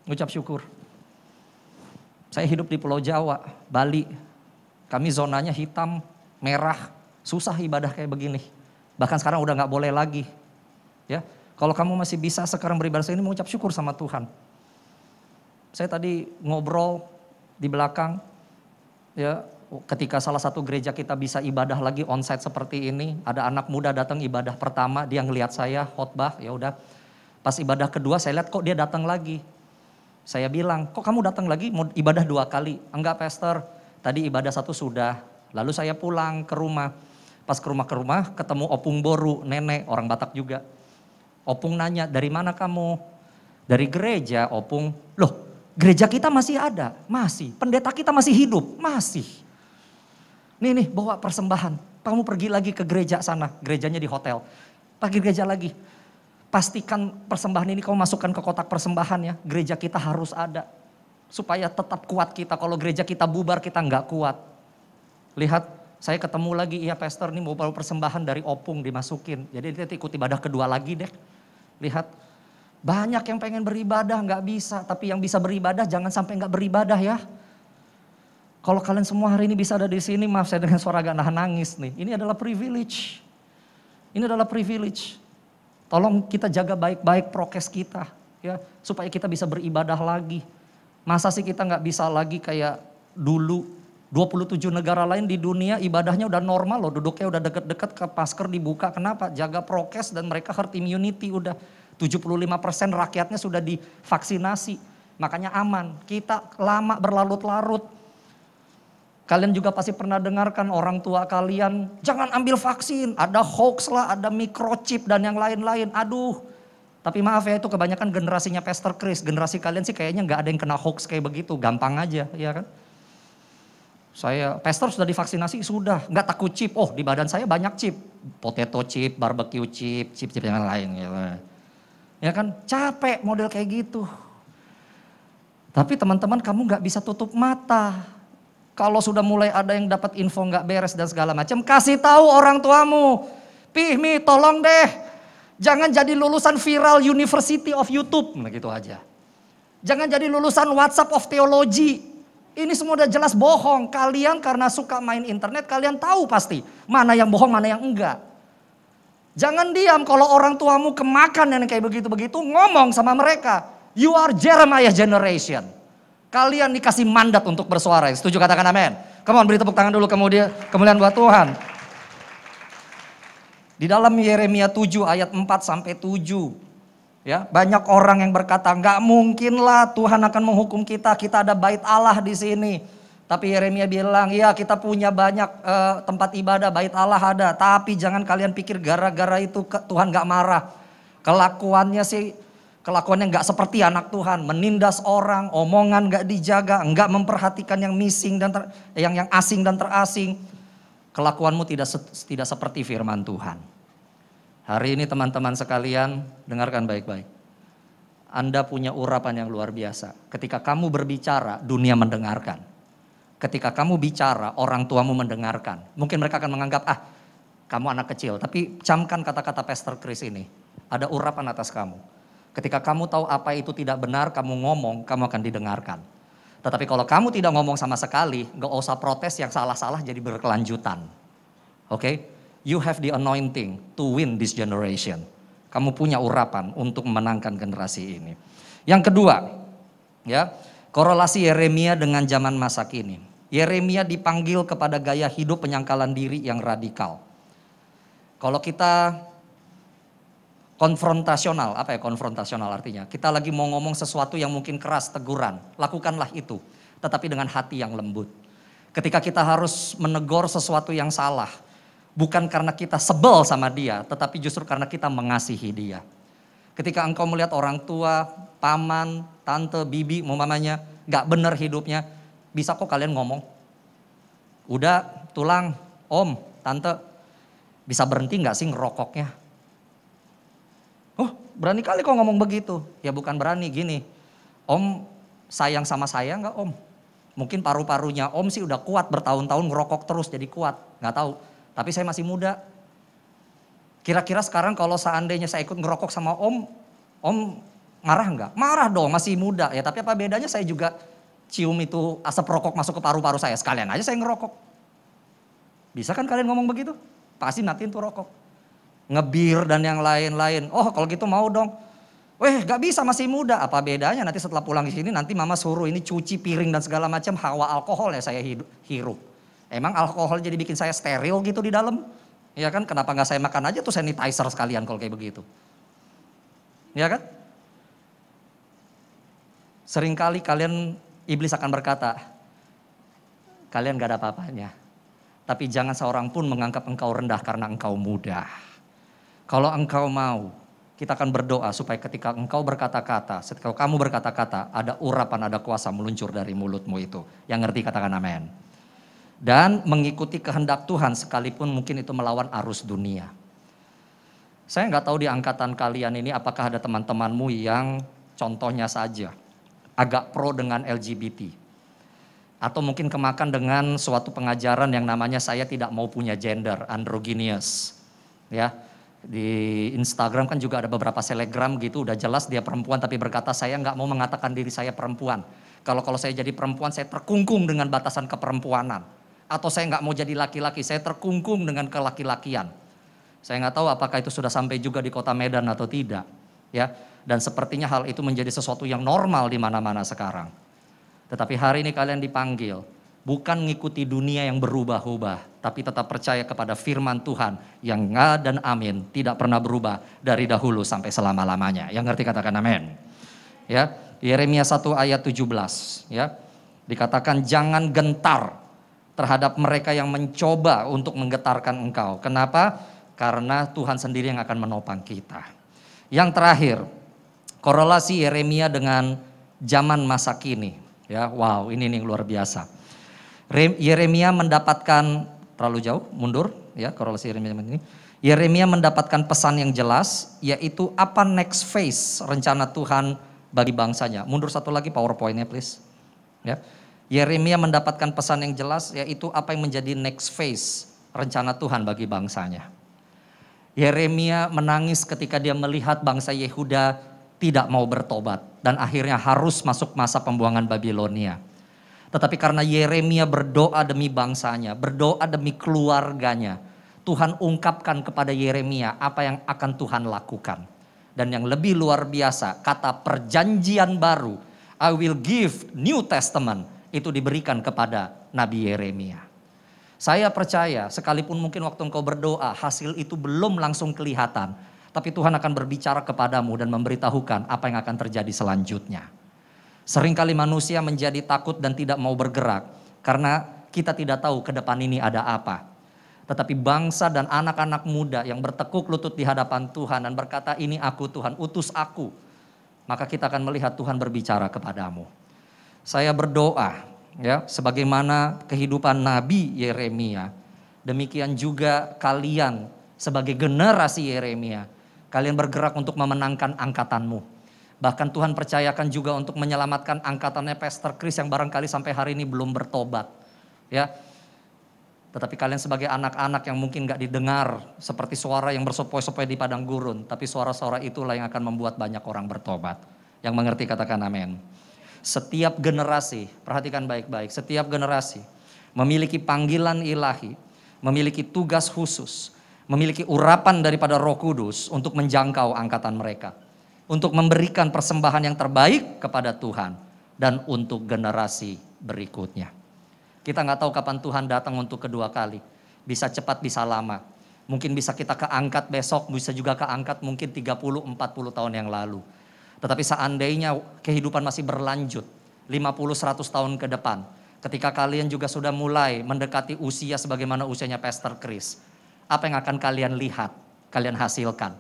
Ngucap syukur. Saya hidup di Pulau Jawa, Bali. Kami zonanya hitam, merah. Susah ibadah kayak begini. Bahkan sekarang udah gak boleh lagi. Ya, kalau kamu masih bisa sekarang beribadah ini mengucap syukur sama Tuhan. Saya tadi ngobrol di belakang. Ya, ketika salah satu gereja kita bisa ibadah lagi onsite seperti ini. Ada anak muda datang ibadah pertama, dia ngelihat saya khotbah, ya udah. Pas ibadah kedua saya lihat kok dia datang lagi. Saya bilang, kok kamu datang lagi mau ibadah 2 kali? Enggak pastor, tadi ibadah 1 sudah. Lalu saya pulang ke rumah. Pas ke rumah ketemu Opung Boru, nenek orang Batak juga. Opung nanya, dari mana kamu? Dari gereja. Opung, loh gereja kita masih ada? Masih. Pendeta kita masih hidup? Masih. Nih bawa persembahan. Kamu pergi lagi ke gereja sana, gerejanya di hotel. Pergi gereja lagi. Pastikan persembahan ini kamu masukkan ke kotak persembahan ya. Gereja kita harus ada. Supaya tetap kuat kita. Kalau gereja kita bubar kita nggak kuat. Lihat, saya ketemu lagi, iya pastor ini mau bawa persembahan dari Opung dimasukin. Jadi dia ikut ibadah kedua lagi deh. Lihat, banyak yang pengen beribadah nggak bisa. Tapi yang bisa beribadah jangan sampai nggak beribadah ya. Kalau kalian semua hari ini bisa ada di sini, maaf saya dengan suara agak nahan nangis nih. Ini adalah privilege. Ini adalah privilege. Tolong kita jaga baik-baik prokes kita ya, supaya kita bisa beribadah lagi. Masa sih kita nggak bisa lagi kayak dulu 27 negara lain di dunia ibadahnya udah normal loh, duduknya udah deket-deket ke masker dibuka. Kenapa? Jaga prokes dan mereka herd immunity udah 75% rakyatnya sudah divaksinasi. Makanya aman, kita lama berlarut-larut. Kalian juga pasti pernah dengarkan orang tua kalian, jangan ambil vaksin, ada hoax lah, ada microchip dan yang lain-lain. Aduh, tapi maaf ya itu kebanyakan generasinya Pastor Chris. Generasi kalian sih kayaknya gak ada yang kena hoax kayak begitu, gampang aja ya kan. Saya, pastor sudah divaksinasi, sudah, gak takut chip. Oh di badan saya banyak chip, potato chip, barbecue chip, chip-chip yang lain gitu. Ya kan, capek model kayak gitu. Tapi teman-teman kamu gak bisa tutup mata. Kalau sudah mulai ada yang dapat info nggak beres dan segala macam, kasih tahu orang tuamu. Mi tolong deh, jangan jadi lulusan viral University of YouTube, nah gitu aja. Jangan jadi lulusan WhatsApp of Theology. Ini semua udah jelas bohong. Kalian karena suka main internet, kalian tahu pasti mana yang bohong, mana yang enggak. Jangan diam kalau orang tuamu kemakan yang kayak begitu-begitu, ngomong sama mereka. You are Jeremiah generation. Kalian dikasih mandat untuk bersuara. Setuju katakan amin. Come on beri tepuk tangan dulu kemudian buat Tuhan. Di dalam Yeremia 7 ayat 4 sampai 7. Ya, banyak orang yang berkata, nggak mungkin lah Tuhan akan menghukum kita ada bait Allah di sini. Tapi Yeremia bilang, ya kita punya banyak tempat ibadah, bait Allah ada. Tapi jangan kalian pikir gara-gara itu Tuhan nggak marah. Kelakuannya nggak seperti anak Tuhan. Menindas orang, omongan nggak dijaga, nggak memperhatikan yang missing dan yang asing dan terasing. Kelakuanmu tidak seperti firman Tuhan. Hari ini teman-teman sekalian, dengarkan baik-baik. Anda punya urapan yang luar biasa. Ketika kamu berbicara, dunia mendengarkan. Ketika kamu bicara, orang tuamu mendengarkan. Mungkin mereka akan menganggap, kamu anak kecil. Tapi camkan kata-kata Pastor Chris ini. Ada urapan atas kamu. Ketika kamu tahu apa itu tidak benar, kamu ngomong, kamu akan didengarkan. Tetapi kalau kamu tidak ngomong sama sekali, gak usah protes yang salah-salah jadi berkelanjutan. Oke? You have the anointing to win this generation. Kamu punya urapan untuk memenangkan generasi ini. Yang kedua, ya, korelasi Yeremia dengan zaman masa kini. Yeremia dipanggil kepada gaya hidup penyangkalan diri yang radikal. Kalau kita konfrontasional, apa ya konfrontasional artinya? Kita lagi mau ngomong sesuatu yang mungkin keras, teguran, lakukanlah itu. Tetapi dengan hati yang lembut. Ketika kita harus menegur sesuatu yang salah, bukan karena kita sebel sama dia, tetapi justru karena kita mengasihi dia. Ketika engkau melihat orang tua, paman, tante, bibi, mamanya, gak benar hidupnya, bisa kok kalian ngomong. Udah, tulang, om, tante, bisa berhenti gak sih ngerokoknya? Oh, berani kali kok ngomong begitu. Ya bukan berani, gini. Om sayang sama saya gak om? Mungkin paru-parunya om sih udah kuat, bertahun-tahun ngerokok terus jadi kuat, gak tahu. Tapi saya masih muda. Kira-kira sekarang kalau seandainya saya ikut ngerokok sama om marah nggak? Marah dong, masih muda ya. Tapi apa bedanya saya juga cium itu asap rokok masuk ke paru-paru saya. Sekalian aja saya ngerokok. Bisa kan kalian ngomong begitu? Pasti matiin tuh rokok. Ngebir dan yang lain-lain. Oh kalau gitu mau dong. Gak bisa masih muda. Apa bedanya nanti setelah pulang di sini nanti mama suruh ini cuci piring dan segala macam hawa alkohol ya saya hirup. Emang alkohol jadi bikin saya steril gitu di dalam? Ya kan, kenapa gak saya makan aja tuh sanitizer sekalian kalau kayak begitu? Ya kan? Seringkali iblis akan berkata, kalian gak ada apa-apanya. Tapi jangan seorang pun menganggap engkau rendah karena engkau muda. Kalau engkau mau, kita akan berdoa supaya ketika engkau berkata-kata, ketika kamu berkata-kata, ada urapan, ada kuasa meluncur dari mulutmu itu. Yang ngerti katakan amin. Dan mengikuti kehendak Tuhan sekalipun mungkin itu melawan arus dunia. Saya nggak tahu di angkatan kalian ini apakah ada teman-temanmu yang contohnya saja agak pro dengan LGBT. Atau mungkin kemakan dengan suatu pengajaran yang namanya saya tidak mau punya gender, androgynous. Ya, di Instagram kan juga ada beberapa selebgram gitu udah jelas dia perempuan tapi berkata saya nggak mau mengatakan diri saya perempuan. Kalau saya jadi perempuan saya terkungkung dengan batasan keperempuanan. Atau saya nggak mau jadi laki-laki, saya terkungkung dengan kelaki-lakian. Saya nggak tahu apakah itu sudah sampai juga di kota Medan atau tidak, ya. Dan sepertinya hal itu menjadi sesuatu yang normal di mana-mana sekarang. Tetapi hari ini kalian dipanggil bukan mengikuti dunia yang berubah-ubah, tapi tetap percaya kepada firman Tuhan yang nga dan amin, tidak pernah berubah dari dahulu sampai selama-lamanya. Yang ngerti katakan amin. Ya, Yeremia 1 ayat 17, ya. Dikatakan jangan gentar terhadap mereka yang mencoba untuk menggetarkan engkau. Kenapa? Karena Tuhan sendiri yang akan menopang kita. Yang terakhir, korelasi Yeremia dengan zaman masa kini. Ya, wow, ini luar biasa. Yeremia mendapatkan, terlalu jauh, mundur, ya korelasi Yeremia ini. Yeremia mendapatkan pesan yang jelas, yaitu apa next phase rencana Tuhan bagi bangsanya. Mundur satu lagi PowerPoint-nya please. Ya. Yeremia mendapatkan pesan yang jelas yaitu apa yang menjadi next phase rencana Tuhan bagi bangsanya. Yeremia menangis ketika dia melihat bangsa Yehuda tidak mau bertobat dan akhirnya harus masuk masa pembuangan Babilonia. Tetapi karena Yeremia berdoa demi bangsanya, berdoa demi keluarganya, Tuhan ungkapkan kepada Yeremia apa yang akan Tuhan lakukan. Dan yang lebih luar biasa, kata perjanjian baru, I will give New Testament, itu diberikan kepada Nabi Yeremia. Saya percaya sekalipun mungkin waktu engkau berdoa hasil itu belum langsung kelihatan. Tapi Tuhan akan berbicara kepadamu dan memberitahukan apa yang akan terjadi selanjutnya. Seringkali manusia menjadi takut dan tidak mau bergerak karena kita tidak tahu ke depan ini ada apa. Tetapi bangsa dan anak-anak muda yang bertekuk lutut di hadapan Tuhan dan berkata, ini aku Tuhan, utus aku. Maka kita akan melihat Tuhan berbicara kepadamu. Saya berdoa, ya, sebagaimana kehidupan Nabi Yeremia, demikian juga kalian sebagai generasi Yeremia, kalian bergerak untuk memenangkan angkatanmu. Bahkan Tuhan percayakan juga untuk menyelamatkan angkatannya Pastor Chris yang barangkali sampai hari ini belum bertobat, ya. Tetapi kalian sebagai anak-anak yang mungkin gak didengar seperti suara yang bersopoi-sopoi di padang gurun, tapi suara-suara itulah yang akan membuat banyak orang bertobat. Yang mengerti katakan amin. Setiap generasi, perhatikan baik-baik, setiap generasi memiliki panggilan ilahi, memiliki tugas khusus, memiliki urapan daripada Roh Kudus untuk menjangkau angkatan mereka. Untuk memberikan persembahan yang terbaik kepada Tuhan dan untuk generasi berikutnya. Kita nggak tahu kapan Tuhan datang untuk kedua kali. Bisa cepat, bisa lama. Mungkin bisa kita keangkat besok, bisa juga keangkat mungkin 30-40 tahun yang lalu. Tetapi seandainya kehidupan masih berlanjut 50-100 tahun ke depan. Ketika kalian juga sudah mulai mendekati usia sebagaimana usianya Pastor Chris. Apa yang akan kalian lihat, kalian hasilkan?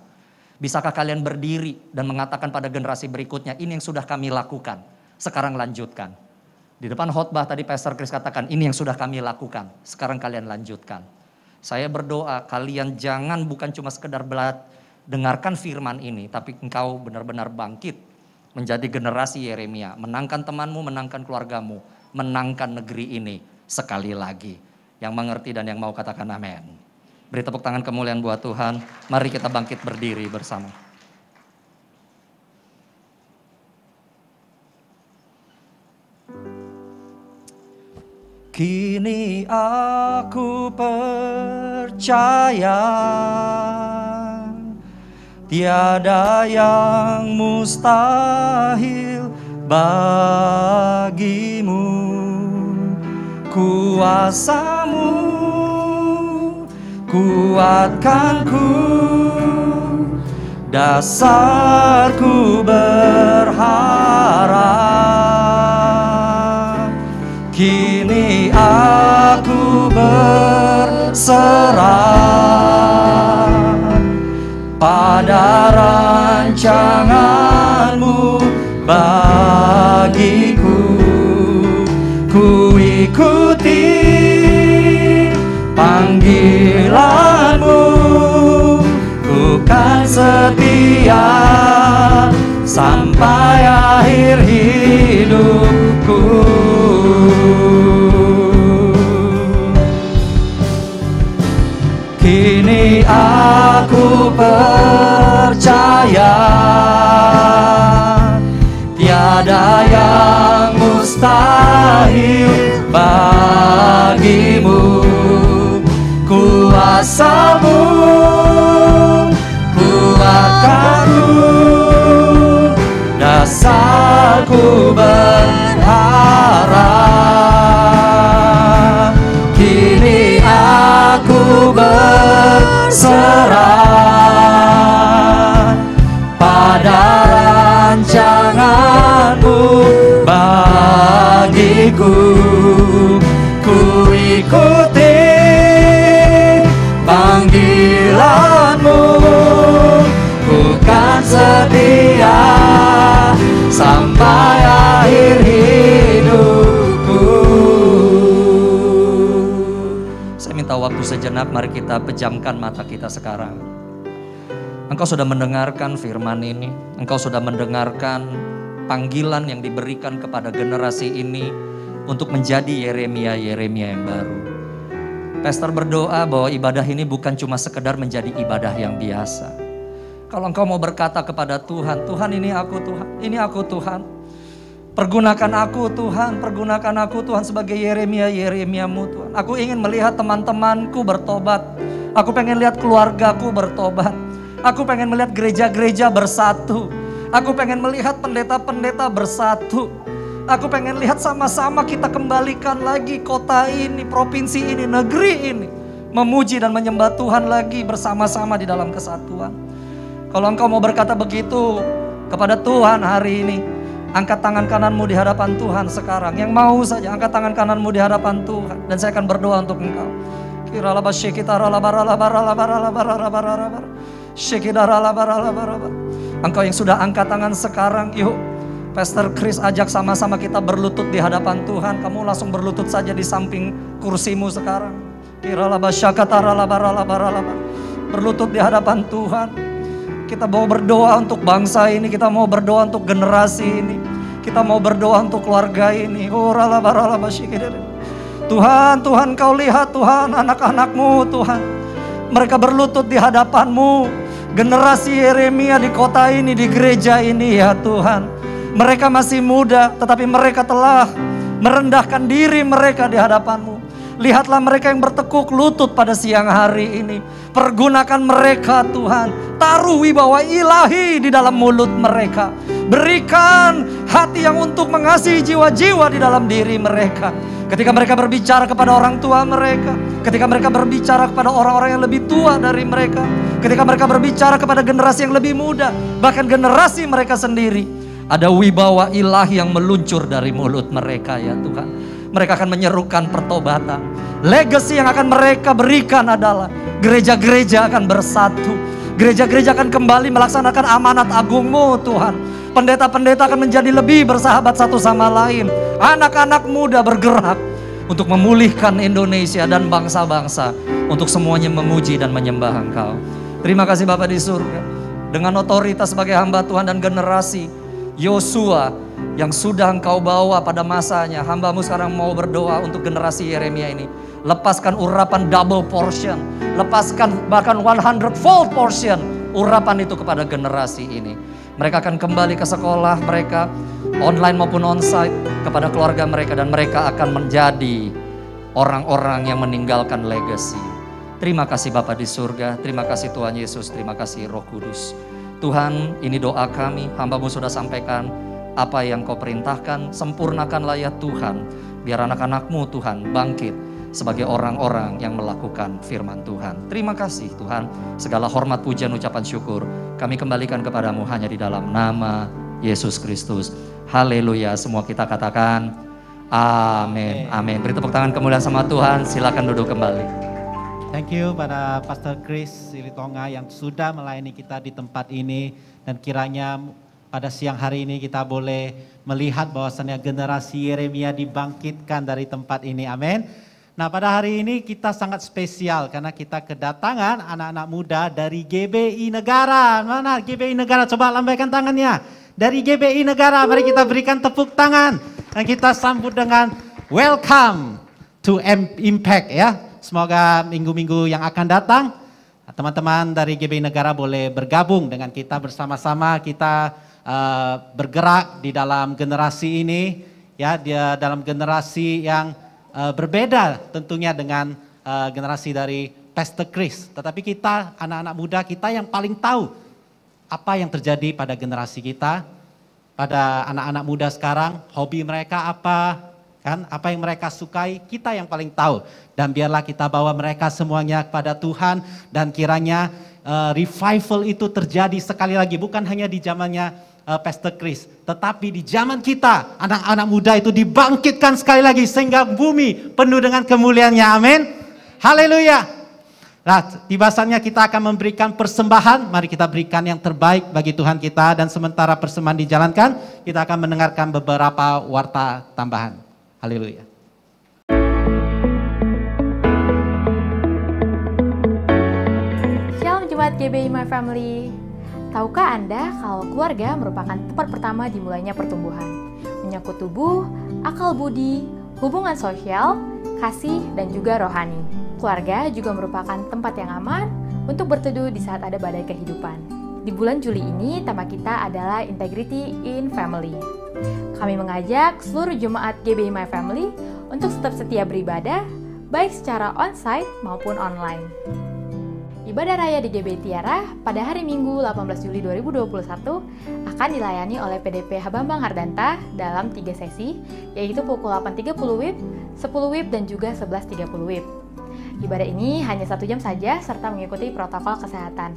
Bisakah kalian berdiri dan mengatakan pada generasi berikutnya, ini yang sudah kami lakukan, sekarang lanjutkan. Di depan khotbah tadi Pastor Chris katakan, ini yang sudah kami lakukan, sekarang kalian lanjutkan. Saya berdoa kalian jangan bukan cuma sekedar dengarkan firman ini, tapi engkau benar-benar bangkit menjadi generasi Yeremia. Menangkan temanmu, menangkan keluargamu, menangkan negeri ini sekali lagi. Yang mengerti dan yang mau katakan amin. Beri tepuk tangan kemuliaan buat Tuhan. Mari kita bangkit berdiri bersama. Kini aku percaya tiada yang mustahil bagimu. Kuasa-Mu kuatkanku, dasarku berharap. Kini aku berserah pada rancangan-Mu bagiku. Ku ikuti panggilan-Mu, ku kan setia sampai akhir hidupku. Kini aku percaya tiada yang mustahil bagimu. Kuasa-Mu kuatkanku, dasarku berharap. Kini aku berserah pada rancangan-Mu bagiku. Ku ikuti panggilan-Mu, ku kan setia sampai akhir hidupku. Saya minta waktu sejenak, mari kita pejamkan mata kita sekarang. Engkau sudah mendengarkan firman ini, engkau sudah mendengarkan panggilan yang diberikan kepada generasi ini untuk menjadi Yeremia-Yeremia yang baru. Pastor berdoa bahwa ibadah ini bukan cuma sekedar menjadi ibadah yang biasa. Kalau engkau mau berkata kepada Tuhan, Tuhan ini aku Tuhan, ini aku Tuhan. Pergunakan aku Tuhan, pergunakan aku Tuhan sebagai Yeremia-Yeremia-Mu Tuhan. Aku ingin melihat teman-temanku bertobat. Aku pengen lihat keluargaku bertobat. Aku pengen melihat gereja-gereja bersatu. Aku pengen melihat pendeta-pendeta bersatu. Aku pengen lihat sama-sama kita kembalikan lagi kota ini, provinsi ini, negeri ini. Memuji dan menyembah Tuhan lagi bersama-sama di dalam kesatuan. Kalau engkau mau berkata begitu kepada Tuhan hari ini, angkat tangan kananmu di hadapan Tuhan sekarang. Yang mau saja angkat tangan kananmu di hadapan Tuhan. Dan saya akan berdoa untuk engkau. Engkau yang sudah angkat tangan sekarang, yuk Pastor Chris ajak sama-sama kita berlutut di hadapan Tuhan. Kamu langsung berlutut saja di samping kursimu sekarang. Berlutut di hadapan Tuhan. Kita mau berdoa untuk bangsa ini, kita mau berdoa untuk generasi ini, kita mau berdoa untuk keluarga ini. Tuhan, Tuhan kau lihat Tuhan anak-anakmu Tuhan. Mereka berlutut di hadapanmu. Generasi Yeremia di kota ini, di gereja ini ya Tuhan. Mereka masih muda, tetapi mereka telah merendahkan diri mereka di hadapan-Mu. Lihatlah mereka yang bertekuk lutut pada siang hari ini. Pergunakan mereka Tuhan. Taruh wibawa ilahi di dalam mulut mereka. Berikan hati yang untuk mengasihi jiwa-jiwa di dalam diri mereka. Ketika mereka berbicara kepada orang tua mereka. Ketika mereka berbicara kepada orang-orang yang lebih tua dari mereka. Ketika mereka berbicara kepada generasi yang lebih muda. Bahkan generasi mereka sendiri. Ada wibawa ilahi yang meluncur dari mulut mereka ya Tuhan. Mereka akan menyerukan pertobatan. Legacy yang akan mereka berikan adalah gereja-gereja akan bersatu. Gereja-gereja akan kembali melaksanakan amanat agung-Mu Tuhan. Pendeta-pendeta akan menjadi lebih bersahabat satu sama lain. Anak-anak muda bergerak untuk memulihkan Indonesia dan bangsa-bangsa. Untuk semuanya memuji dan menyembah Engkau. Terima kasih Bapa di surga. Dengan otoritas sebagai hamba Tuhan dan generasi Yosua yang sudah Engkau bawa pada masanya, hamba-Mu sekarang mau berdoa untuk generasi Yeremia ini. Lepaskan urapan double portion, lepaskan bahkan 100-fold portion urapan itu kepada generasi ini. Mereka akan kembali ke sekolah mereka, online maupun onsite, kepada keluarga mereka, dan mereka akan menjadi orang-orang yang meninggalkan legacy. Terima kasih Bapa di surga, terima kasih Tuhan Yesus, terima kasih Roh Kudus. Tuhan, ini doa kami, hamba-Mu sudah sampaikan apa yang Kau perintahkan, sempurnakanlah ya Tuhan, biar anak-anak-Mu Tuhan bangkit sebagai orang-orang yang melakukan firman Tuhan. Terima kasih Tuhan, segala hormat, pujian, ucapan syukur kami kembalikan kepadamu hanya di dalam nama Yesus Kristus. Haleluya, semua kita katakan amin. Amin. Beri tepuk tangan kemuliaan sama Tuhan, silakan duduk kembali.
Thank you pada Pastor Chris Silitonga yang sudah melayani kita di tempat ini. Dan kiranya pada siang hari ini kita boleh melihat bahwasannya generasi Yeremia dibangkitkan dari tempat ini. Amin. Nah pada hari ini kita sangat spesial karena kita kedatangan anak-anak muda dari GBI Negara. Mana GBI Negara? Coba lambaikan tangannya. Dari GBI Negara, mari kita berikan tepuk tangan. Dan kita sambut dengan welcome to Impact ya. Semoga minggu-minggu yang akan datang, teman-teman dari GBI Negara boleh bergabung dengan kita bersama-sama. Kita bergerak di dalam generasi ini, ya, dia dalam generasi yang berbeda tentunya dengan generasi dari Pastor Chris. Tetapi kita, anak-anak muda kita yang paling tahu apa yang terjadi pada generasi kita, pada anak-anak muda sekarang, hobi mereka apa, kan? Apa yang mereka sukai, kita yang paling tahu. Dan biarlah kita bawa mereka semuanya kepada Tuhan. Dan kiranya revival itu terjadi sekali lagi. Bukan hanya di zamannya Pastor Chris. Tetapi di zaman kita, anak-anak muda itu dibangkitkan sekali lagi. Sehingga bumi penuh dengan kemuliaannya. Amin. Haleluya. Nah, tiba saatnya kita akan memberikan persembahan. Mari kita berikan yang terbaik bagi Tuhan kita. Dan sementara persembahan dijalankan, kita akan mendengarkan beberapa warta tambahan. Haleluya.
Shalom Jemaat GBI My Family. Tahukah Anda kalau keluarga merupakan tempat pertama dimulainya pertumbuhan? Menyangkut tubuh, akal budi, hubungan sosial, kasih, dan juga rohani. Keluarga juga merupakan tempat yang aman untuk berteduh di saat ada badai kehidupan. Di bulan Juli ini, tema kita adalah Integrity in Family. Kami mengajak seluruh jemaat GBI My Family untuk tetap setia beribadah, baik secara onsite maupun online. Ibadah Raya di GBI Tiara pada hari Minggu 18 Juli 2021 akan dilayani oleh PDP Habambang Hardanta dalam 3 sesi, yaitu pukul 8.30 WIB, 10 WIB, dan juga 11.30 WIB. Ibadah ini hanya 1 jam saja serta mengikuti protokol kesehatan.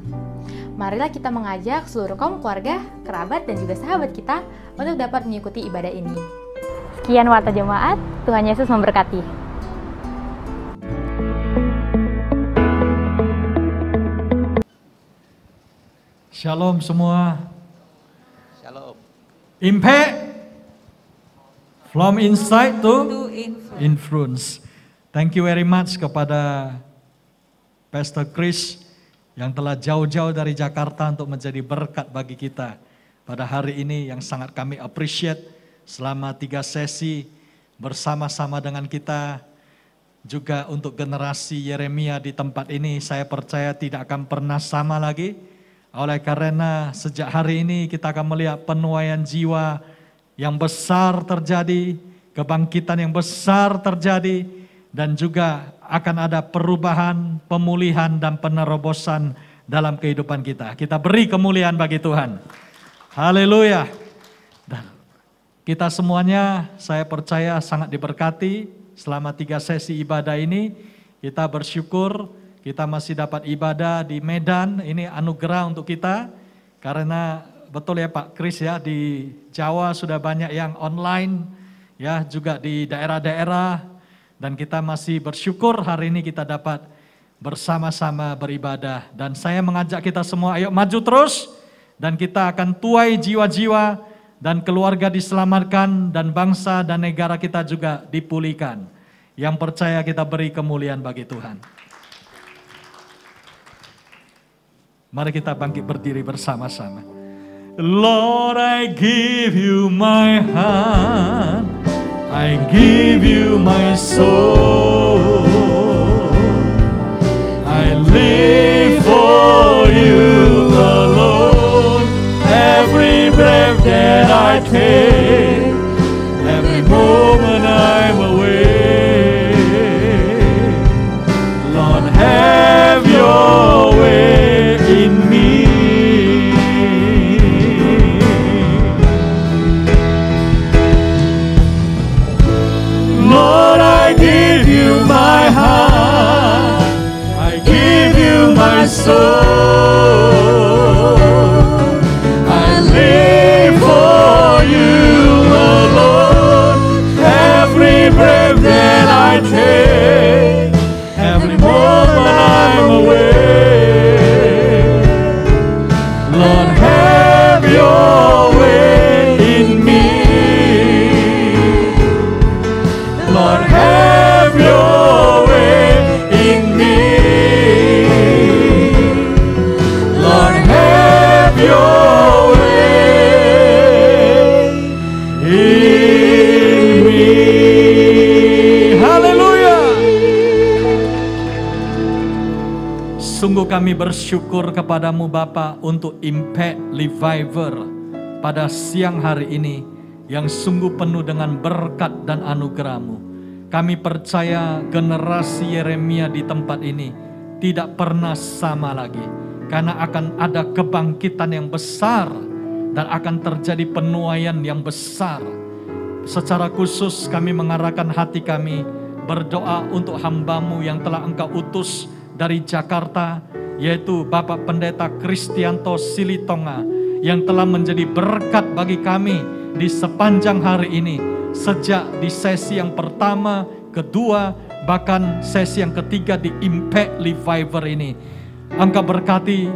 Marilah kita mengajak seluruh kaum keluarga, kerabat, dan juga sahabat kita untuk dapat mengikuti ibadah ini. Sekian warta jemaat, Tuhan Yesus memberkati.
Shalom semua.
Shalom.
Impact from inside to influence. Thank you very much kepada Pastor Chris yang telah jauh-jauh dari Jakarta untuk menjadi berkat bagi kita pada hari ini yang sangat kami appreciate selama 3 sesi bersama-sama dengan kita. Juga untuk generasi Yeremia di tempat ini saya percaya tidak akan pernah sama lagi. Oleh karena sejak hari ini kita akan melihat penuaian jiwa yang besar terjadi, kebangkitan yang besar terjadi, dan juga akan ada perubahan, pemulihan, dan penerobosan dalam kehidupan kita. Kita beri kemuliaan bagi Tuhan. Haleluya. Dan kita semuanya saya percaya sangat diberkati selama 3 sesi ibadah ini. Kita bersyukur kita masih dapat ibadah di Medan, ini anugerah untuk kita. Karena betul ya Pak Kris ya, di Jawa sudah banyak yang online, ya juga di daerah-daerah. Dan kita masih bersyukur hari ini kita dapat bersama-sama beribadah. Dan saya mengajak kita semua, ayo maju terus. Dan kita akan tuai jiwa-jiwa dan keluarga diselamatkan dan bangsa dan negara kita juga dipulihkan. Yang percaya kita beri kemuliaan bagi Tuhan. Mari kita bangkit berdiri bersama-sama. Lord, I give you my heart, I give you my soul, I live for you alone. Every breath that I take, every moment I'm away. Lord, have your way in me. Lord, I give you my heart, I give you my soul, I live for you alone. Every breath that I take, every moment I'm away. Lord, have your way in me. Lord, have your way in me. Lord, have your way in me. Haleluya. Sungguh kami bersyukur kepadamu Bapa untuk Impact Revival pada siang hari ini yang sungguh penuh dengan berkat dan anugerah-Mu. Kami percaya generasi Yeremia di tempat ini tidak pernah sama lagi. Karena akan ada kebangkitan yang besar dan akan terjadi penuaian yang besar. Secara khusus kami mengarahkan hati kami berdoa untuk hamba-Mu yang telah Engkau utus dari Jakarta, yaitu Bapak Pendeta Kristianto Silitonga, yang telah menjadi berkat bagi kami di sepanjang hari ini. Sejak di sesi yang pertama, kedua, bahkan sesi yang ketiga di Impact Revival ini. Engkau berkati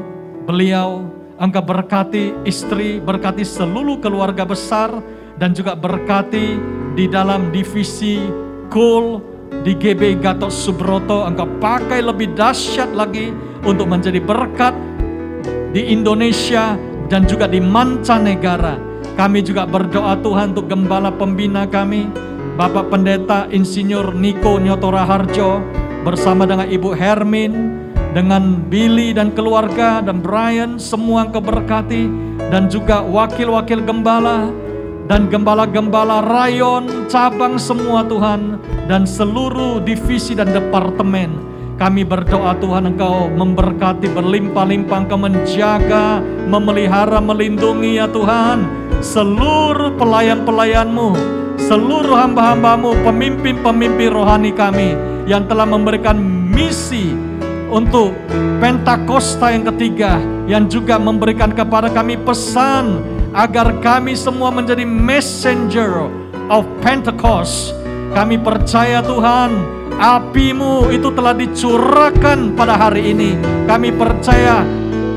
beliau, Engkau berkati istri, berkati seluruh keluarga besar, dan juga berkati di dalam divisi Cool di GB Gatot Subroto. Engkau pakai lebih dahsyat lagi untuk menjadi berkat di Indonesia dan juga di mancanegara. Kami juga berdoa Tuhan untuk gembala pembina kami, Bapak Pendeta Insinyur Niko Nyotora Harjo, bersama dengan Ibu Hermin, dengan Billy dan keluarga, dan Brian, semua Engkau berkati, dan juga wakil-wakil gembala, dan gembala-gembala rayon, cabang semua Tuhan, dan seluruh divisi dan departemen. Kami berdoa Tuhan Engkau memberkati berlimpah-limpah, Engkau menjaga, memelihara, melindungi ya Tuhan seluruh pelayan-pelayan-Mu, seluruh hamba-hamba-Mu, pemimpin-pemimpin rohani kami yang telah memberikan misi untuk Pentakosta yang ketiga, yang juga memberikan kepada kami pesan agar kami semua menjadi messenger of Pentecost. Kami percaya Tuhan, api-Mu itu telah dicurahkan pada hari ini. Kami percaya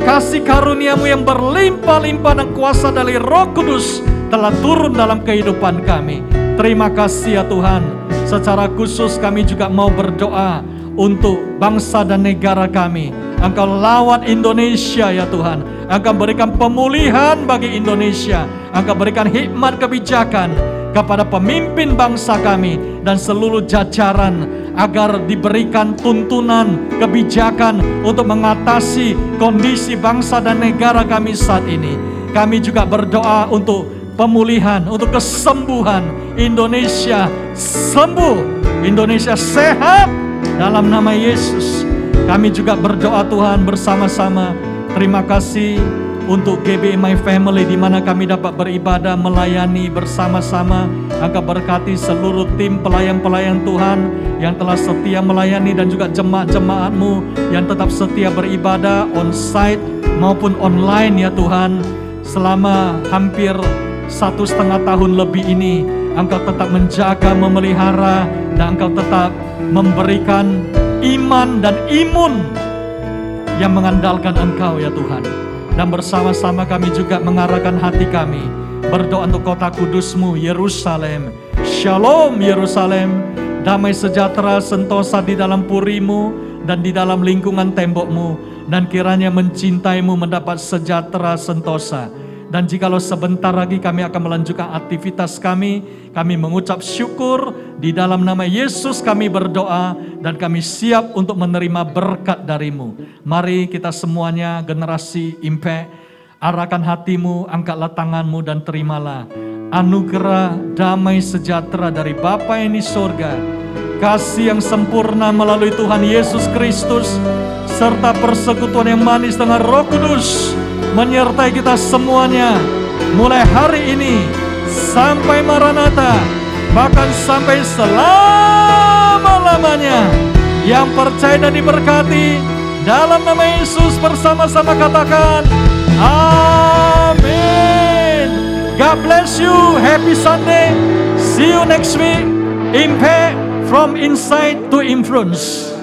kasih karunia-Mu yang berlimpah-limpah dan kuasa dari Roh Kudus telah turun dalam kehidupan kami. Terima kasih ya Tuhan. Secara khusus kami juga mau berdoa untuk bangsa dan negara kami. Engkau lawat Indonesia ya Tuhan. Engkau berikan pemulihan bagi Indonesia. Engkau berikan hikmat kebijakan kepada pemimpin bangsa kami dan seluruh jajaran agar diberikan tuntunan kebijakan untuk mengatasi kondisi bangsa dan negara kami saat ini. Kami juga berdoa untuk pemulihan, untuk kesembuhan. Indonesia sembuh, Indonesia sehat dalam nama Yesus. Kami juga berdoa Tuhan bersama-sama. Terima kasih untuk GBI My Family di mana kami dapat beribadah, melayani bersama-sama. Engkau berkati seluruh tim pelayan-pelayan Tuhan yang telah setia melayani dan juga jemaat-jemaat-Mu yang tetap setia beribadah on-site maupun online ya Tuhan. Selama hampir 1,5 tahun lebih ini Engkau tetap menjaga, memelihara, dan Engkau tetap memberikan iman dan imun yang mengandalkan Engkau ya Tuhan. Dan bersama-sama kami juga mengarahkan hati kami berdoa untuk kota kudus-Mu Yerusalem. Shalom Yerusalem, damai sejahtera sentosa di dalam puri-Mu dan di dalam lingkungan tembok-Mu, dan kiranya mencintai-Mu mendapat sejahtera sentosa. Dan jikalau sebentar lagi kami akan melanjutkan aktivitas kami mengucap syukur di dalam nama Yesus kami berdoa, dan kami siap untuk menerima berkat dari-Mu. Mari kita semuanya generasi Impact, arahkan hatimu, angkatlah tanganmu dan terimalah anugerah damai sejahtera dari Bapa yang di surga, kasih yang sempurna melalui Tuhan Yesus Kristus, serta persekutuan yang manis dengan Roh Kudus menyertai kita semuanya mulai hari ini sampai Maranatha, bahkan sampai selama-lamanya. Yang percaya dan diberkati dalam nama Yesus bersama-sama katakan amin. God bless you. Happy Sunday. See you next week. Impact from inside to influence.